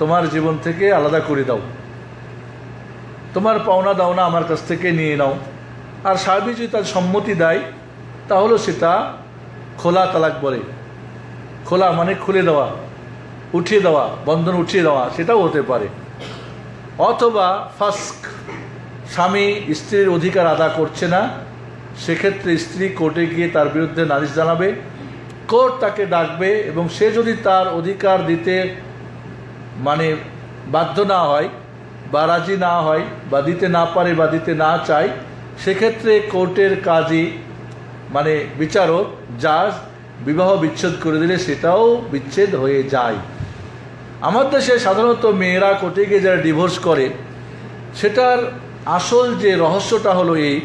তোমার জীবন থেকে আলাদা করে দাও, তোমার পাওনা দাওনা আমার কাছ থেকে নিয়ে নাও। আর স্বামী যদি তার সম্মতি দেয় তাহলে সেটা খোলা তালাক বলে। খোলা মানে খুলে দেওয়া, উঠিয়ে দেওয়া, বন্ধন উঠিয়ে দেওয়া, সেটাও হতে পারে। অথবা ফাস্ক, স্বামী স্ত্রীর অধিকার আদা করছে না, সেক্ষেত্রে স্ত্রী কোর্টে গিয়ে তার বিরুদ্ধে নালিশ জানাবে, কোর্ট তাকে ডাকবে, এবং সে যদি তার অধিকার দিতে মানে বাধ্য না হয় বা রাজি না হয় বা দিতে না পারে বা দিতে না চায়, সেক্ষেত্রে কোর্টের কাজী মানে বিচারক, জাজ বিবাহ বিচ্ছেদ করে দিলে সেটাও বিচ্ছেদ হয়ে যায়। আমার দেশে সাধারণত মেয়েরা কোর্টে গিয়ে যারা ডিভোর্স করে, সেটার আসল যে রহস্যটা হলো এই,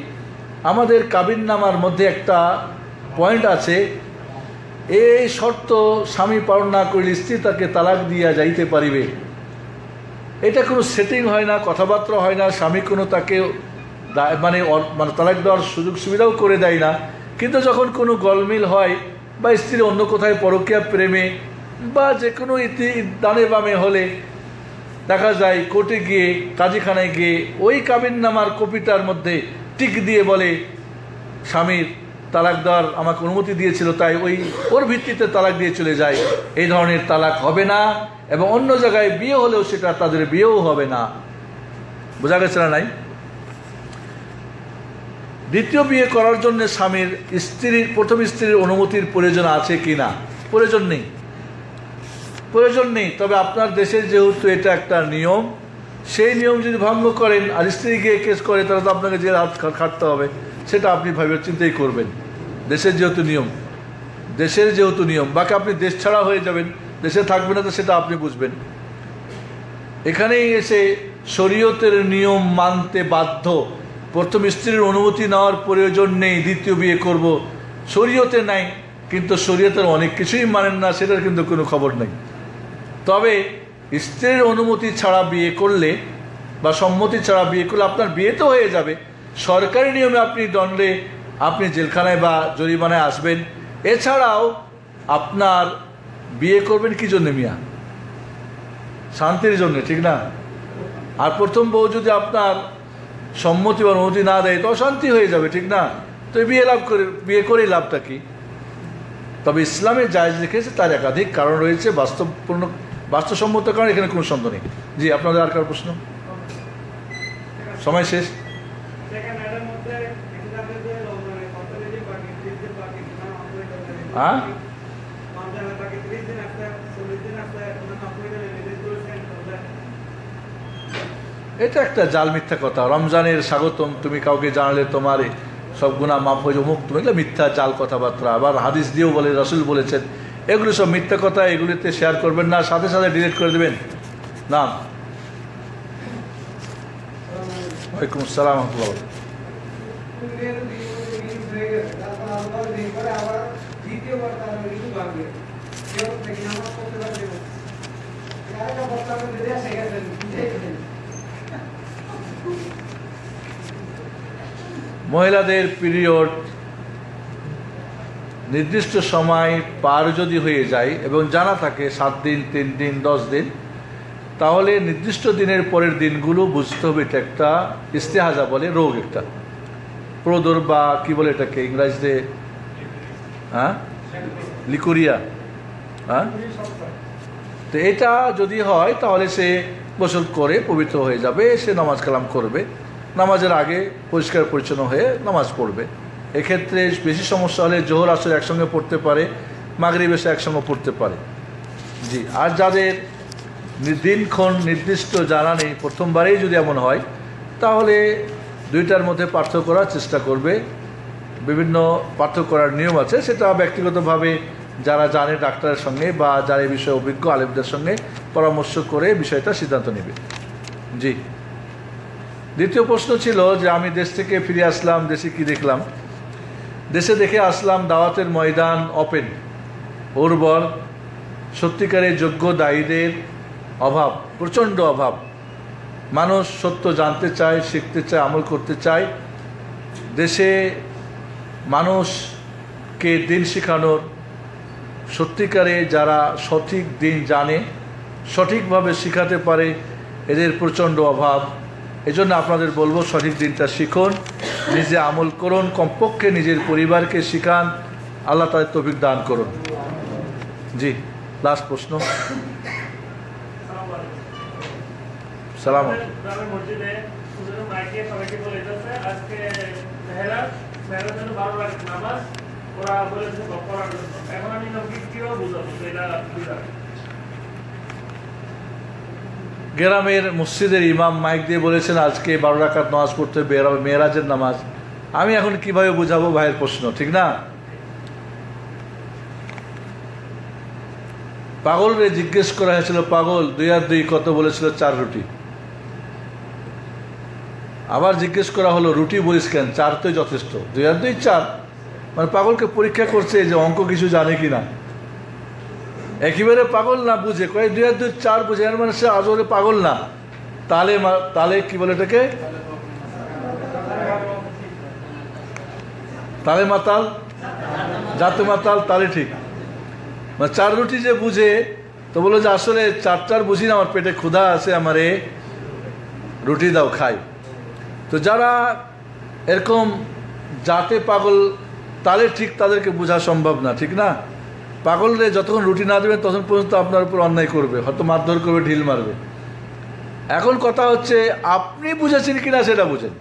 আমাদের কাবিননামার মধ্যে একটা পয়েন্ট আছে, এই শর্ত স্বামী পালন না করলে স্ত্রী তাকে তালাক দিয়া যাইতে পারিবে। এটা কোনো সেটিং হয় না, কথাবার্তা হয় না, স্বামী কোনো তাকে মানে তালাক দেওয়ার সুযোগ সুবিধাও করে দেয় না। কিন্তু যখন কোনো গলমিল হয় বা স্ত্রী অন্য কোথায় পরকীয়া প্রেমে বা যে কোনো দানে বামে হলে দেখা যায় কোর্টে গিয়ে, কাজীখানায় গিয়ে ওই কাবিননামার কপিটার মধ্যে টিক দিয়ে বলে, স্বামীর তালাক দেওয়ার আমাকে অনুমতি দিয়েছিল, তাই ওর ভিত্তিতে তালাক দিয়ে চলে যায়। এই ধরনের তালাক হবে না, এবং অন্য জায়গায় বিয়ে হলেও সেটা তাদের বিয়েও হবে না। বোঝা গেছে না? নাই। দ্বিতীয় বিয়ে করার জন্য স্বামীর প্রথম স্ত্রীর অনুমতির প্রয়োজন আছে কি না? প্রয়োজন নেই, প্রয়োজন নেই। তবে আপনার দেশের যেহেতু এটা একটা নিয়ম, সেই নিয়ম যদি ভঙ্গ করেন আর স্ত্রী গিয়ে কেস করে, তাহলে তো আপনাকে জেল হাত খাটতে হবে। সেটা আপনি ভাবে চিন্তাই করবেন। দেশের যেহেতু নিয়ম, বাকি আপনি দেশ ছাড়া হয়ে যাবেন, দেশে থাকবেন না, তো সেটা আপনি বুঝবেন। এখানেই এসে শরীয়তের নিয়ম মানতে বাধ্য, প্রথম স্ত্রীর অনুমতি নেওয়ার প্রয়োজন নেই, দ্বিতীয় বিয়ে করব, শরীয়তে নাই, কিন্তু শরীয়তের অনেক কিছুই মানেন না, সেটার কিন্তু কোনো খবর নেই। তবে স্ত্রীর অনুমতি ছাড়া বিয়ে করলে বা সম্মতি ছাড়া বিয়ে করলে আপনার বিয়ে তো হয়ে যাবে, সরকারি নিয়মে আপনি জেলখানায় বা জরিমানায় আসবেন। এছাড়াও আপনার বিয়ে করবেন কি জন্য মিয়া? শান্তির জন্য, ঠিক না? আর প্রথম বউ যদি আপনার সম্মতি বা অনুমতি না দেয় তো অশান্তি হয়ে যাবে, ঠিক না? তো বিয়ে করে লাভটা কি? তবে ইসলামে জায়েজ রেখেছে, তার একাধিক কারণ রয়েছে, বাস্তবসম্মত কারণ, এখানে কোনো সন্দেহ নেই। জি, আপনাদের আর কার প্রশ্ন? সময় শেষ। হ্যাঁ, এটা একটা জাল মিথ্যা কথা। রমজানের স্বাগতম তুমি কাউকে জানালে তোমার সব গুনাহ মাফ হয়ে মুখ, তুমি এগুলো মিথ্যা জাল কথাবার্তা। আবার হাদিস দিয়েও বলে, রাসূল বলেছেন, এগুলো সব মিথ্যা কথা, এগুলিতে শেয়ার করবেন না, সাথে সাথে ডিলিট করে দেবেন। নাম। ওয়ালাইকুম আসসালাম ওয়া রাহমাতুল্লাহ। মহিলাদের পিরিয়ড নির্দিষ্ট সময় পার যদি হয়ে যায় এবং জানা থাকে 7 দিন, 3 দিন, 10 দিন, তাহলে নির্দিষ্ট দিনের পরের দিনগুলো বুঝতে হবে এটা একটা ইস্তেহাজা বলে, রোগ, একটা প্রদর বা কি বলে এটাকে ইংরেজিতে, হ্যাঁ, লিকুরিয়া। হ্যাঁ, তো এটা যদি হয় তাহলে সে গোসল করে পবিত্র হয়ে যাবে, সে নামাজ কালাম করবে, নামাজের আগে পরিষ্কার পরিচ্ছন্ন হয়ে নামাজ পড়বে। এক্ষেত্রে বেশি সমস্যা হলে জোহর আসর একসঙ্গে পড়তে পারে, মাগরিব এসে একসঙ্গে পড়তে পারে। জি, আর যাদের দিনক্ষণ নির্দিষ্ট জানা নেই, প্রথমবারেই যদি এমন হয়, তাহলে দুইটার মধ্যে পার্থক্য করার চেষ্টা করবে। বিভিন্ন পার্থক্য করার নিয়ম আছে, সেটা ব্যক্তিগতভাবে যারা জানে ডাক্তারের সঙ্গে বা যারা এই বিষয়ে অভিজ্ঞ আলেমদের সঙ্গে পরামর্শ করে বিষয়টা সিদ্ধান্ত নেবে। জি, দ্বিতীয় প্রশ্ন ছিল যে আমি দেশ থেকে ফিরে আসলাম, দেশে কি দেখলাম? দেশে দেখে আসলাম দাওয়াতের ময়দান ওপেন, উর্বর, সত্যিকারের যোগ্য দায়ীদের অভাব, প্রচণ্ড অভাব। মানুষ সত্য জানতে চায়, শিখতে চায়, আমল করতে চায়। দেশে মানুষকে দিন শেখানোর, সত্যিকারে যারা সঠিক দিন জানে, সঠিকভাবে শেখাতে পারে, এদের প্রচণ্ড অভাব। এজন্য আপনাদের বলবো, সঠিক দিনটা শিখুন, নিজে আমল করুন, কমপক্ষে নিজের পরিবারকে শিখান, আল্লাহ তাদের তৌফিক দান করুন। জি, লাস্ট প্রশ্ন। সালাম। গ্রামের মসজিদের ইমাম মাইক দিয়ে বলেছেন আজকে 12 রাকাত নামাজ পড়তে, মেরাজের নামাজ। আমি এখন কিভাবে বুঝাবো? ভাইয়ের প্রশ্ন, ঠিক না? পাগলরে জিজ্ঞেস করা হয়েছিল, পাগল 2 আর 2 কত? বলেছিল 4 রুটি। আবার জিজ্ঞেস করা হলো, রুটি বলিস কেন? 4 তো যথেষ্ট। 2 আর 2 4, মানে পাগলকে পরীক্ষা করছে যে অঙ্ক কিছু জানে কিনা। একেবারে পাগল না, বুঝে, কয়ে 2 আর 2 4 বুঝে, এর মানে সে আজরে পাগল না। তালে কি বলে এটাকে? তালে মাতাল, জাতে মাতাল, তালে ঠিক। মানে 4 রুটি যে বুঝে, তো বললো যে আসলে 4টার বুঝি না, আমার পেটে ক্ষুধা আছে, আমারে রুটি দাও, খাই। তো যারা এরকম জাতে পাগল, তালে ঠিক, তাদেরকে বোঝা সম্ভব না, ঠিক না? পাগলরে যতক্ষণ রুটি না দেবেন তখন পর্যন্ত আপনার উপর অন্যায় করবে, হয়তো মারধর করবে, ঢিল মারবে। এখন কথা হচ্ছে আপনি বুঝেছেন কিনা সেটা বুঝেন।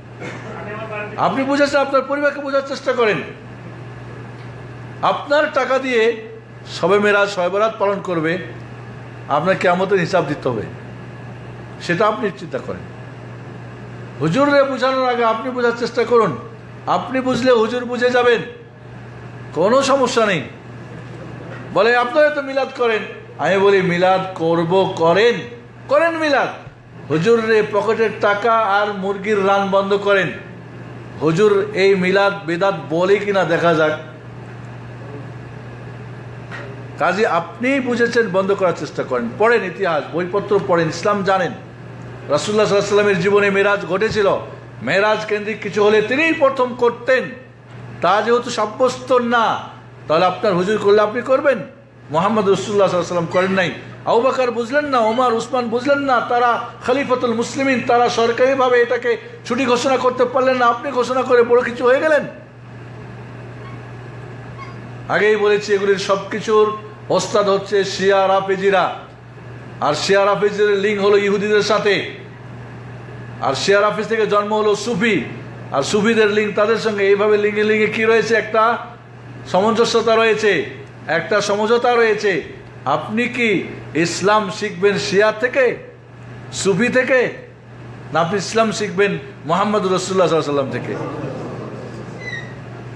আপনি বুঝেছেন, আপনার পরিবারকে বোঝার চেষ্টা করেন। আপনার টাকা দিয়ে শবে মেরাজ, শবে বরাত পালন করবে, আপনার কিয়ামতের হিসাব দিতে হবে, সেটা আপনি চিন্তা করেন। হুজুরে বোঝানোর আগে আপনি বোঝার চেষ্টা করুন। আপনি বুঝলে হুজুর বুঝে যাবেন, কোনো সমস্যা নেই। বলে আপনারা তো মিলাদ করেন, আমি বলি মিলাদ করব, করেন মিলাদ। হুজুরে পকেটের টাকা আর মুরগির রান বন্ধ করেন, হুজুর এই মিলাদ বেদাত বলে কিনা দেখা যাক। কাজে আপনি বুঝেছেন, বন্ধ করার চেষ্টা করেন, পড়েন ইতিহাস বইপত্র পড়েন, ইসলাম জানেন। রাসূলুল্লাহ সাল্লাল্লাহু আলাইহি ওয়াসাল্লামের জীবনে মেরাজ ঘটেছিল, মেরাজ কেন্দ্রিক কিছু হলে তিনিই প্রথম করতেন। তা যেহেতু সাব্যস্ত না, তাহলে আপনার হুজুর করলে আপনি করবেন, মুহাম্মদ রাসূলুল্লাহ সাল্লাল্লাহু আলাইহি ওয়াসাল্লাম করেন নাই। আবু বকর বুঝলেন না, ওমর উসমান বুঝলেন না, তারা খলিফাতুল মুসলিমিন, তারা সরকারিভাবে এটাকে ছুটি ঘোষণা করতে পারলেন না, আপনি ঘোষণা করে বড় কিছু হয়ে গেলেন। আগেই বলেছি এগুলির সব কিছুর ওস্তাদ হচ্ছে শিয়া রাফেজিরা, আর শিয়া রাফেজির লিঙ্ক হলো ইহুদিদের সাথে, আর শিয়া রাফেজ থেকে জন্ম হলো সুফি, আর সুফিদের লিঙ্ক তাদের সঙ্গে। এইভাবে লিঙ্গে লিঙ্গে কি রয়েছে, একটা সামঞ্জস্যতা রয়েছে, একটা সমঝোতা রয়েছে। আপনি কি ইসলাম শিখবেন শিয়া থেকে, সুফি থেকে, না আপনি ইসলাম শিখবেন মুহাম্মদ রাসূলুল্লাহ সাল্লাল্লাহু আলাইহি ওয়াসাল্লাম থেকে?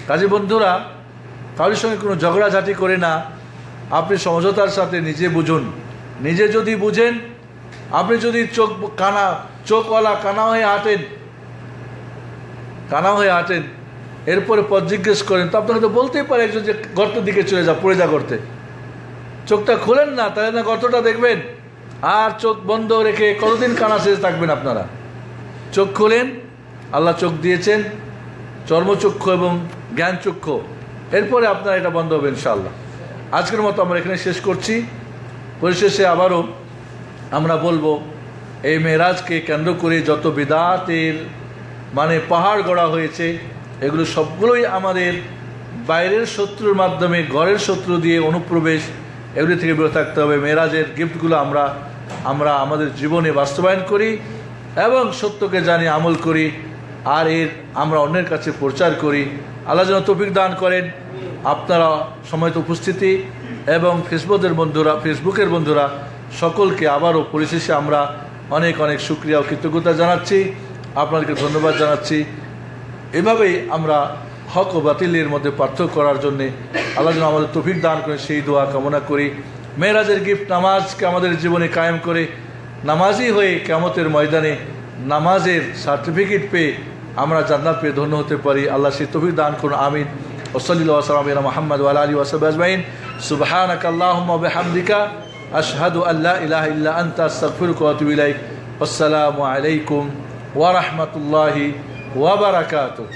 কাজী বন্ধুরা, কারোর সঙ্গে কোনো ঝগড়াঝাটি করে না, আপনি সমঝোতার সাথে নিজে বুঝুন। নিজে যদি বুঝেন, আপনি যদি চোখওয়ালা কানা হয়ে হাঁটেন, এরপরে পথ জিজ্ঞেস করেন, তো আপনাকে তো বলতেই পারে একজন যে গর্তের দিকে চলে যা, পড়ে যা গর্তে। চোখটা খোলেন না, তাহলে না গর্তটা দেখবেন। আর চোখ বন্ধ রেখে কতদিন কানা সেজে থাকবেন আপনারা? চোখ খোলেন, আল্লাহ চোখ দিয়েছেন, চর্মচক্ষু এবং জ্ঞান চক্ষু, এরপরে আপনার এটা বন্ধ হবে ইনশাআল্লাহ। আজকের মতো আমরা এখানে শেষ করছি। পরিশেষে আবারও আমরা বলবো, এই মেরাজকে কেন্দ্র করে যত বিদআতের পাহাড় গড়া হয়েছে, এগুলো সবগুলোই আমাদের বাইরের শত্রুর মাধ্যমে, ঘরের শত্রু দিয়ে অনুপ্রবেশ, এগুলি থেকে বিরত থাকতে হবে। মেরাজের গিফটগুলো আমরা আমাদের জীবনে বাস্তবায়ন করি এবং সত্যকে জানি, আমল করি, আর আমরা অন্যের কাছে প্রচার করি। আল্লাহ যেন তৌফিক দান করেন। আপনারা সময়ত উপস্থিতি এবং ফেসবুকের বন্ধুরা সকলকে আবারও পরিশেষে আমরা অনেক অনেক শুকরিয়া ও কৃতজ্ঞতা জানাচ্ছি, আপনাদেরকে ধন্যবাদ জানাচ্ছি। এভাবেই আমরা হক ও বাতিলের মধ্যে পার্থক্য করার জন্যে আল্লাহ যেন আমাদের তৌফিক দান করেন, সেই দোয়া কামনা করি। মেরাজের গিফট নামাজকে আমাদের জীবনে কায়েম করে নামাজি হয়ে কিয়ামতের ময়দানে নামাজের সার্টিফিকেট পেয়ে আমরা জান্নাত পেয়ে ধন্য হতে পারি। আল্লাহ সেই তৌফিক দান করুন, আমিন। ওয়াসাল্লাল্লাহু ওয়া সাল্লাম আলা মুহাম্মদ ওয়া আলা আলিহি ওয়া সাহবিহি আজমাইন। সুবহানাকা আল্লাহুম্মা ওয়া বিহামদিকা আশহাদু আল্লা ইলাহা ইল্লা আনতা আস্তাগফিরুকা ওয়া আতুবু ইলাইক। আসসালামু আলাইকুম ওয়া রাহমাতুল্লাহি ওয়া বারাকাতুহু।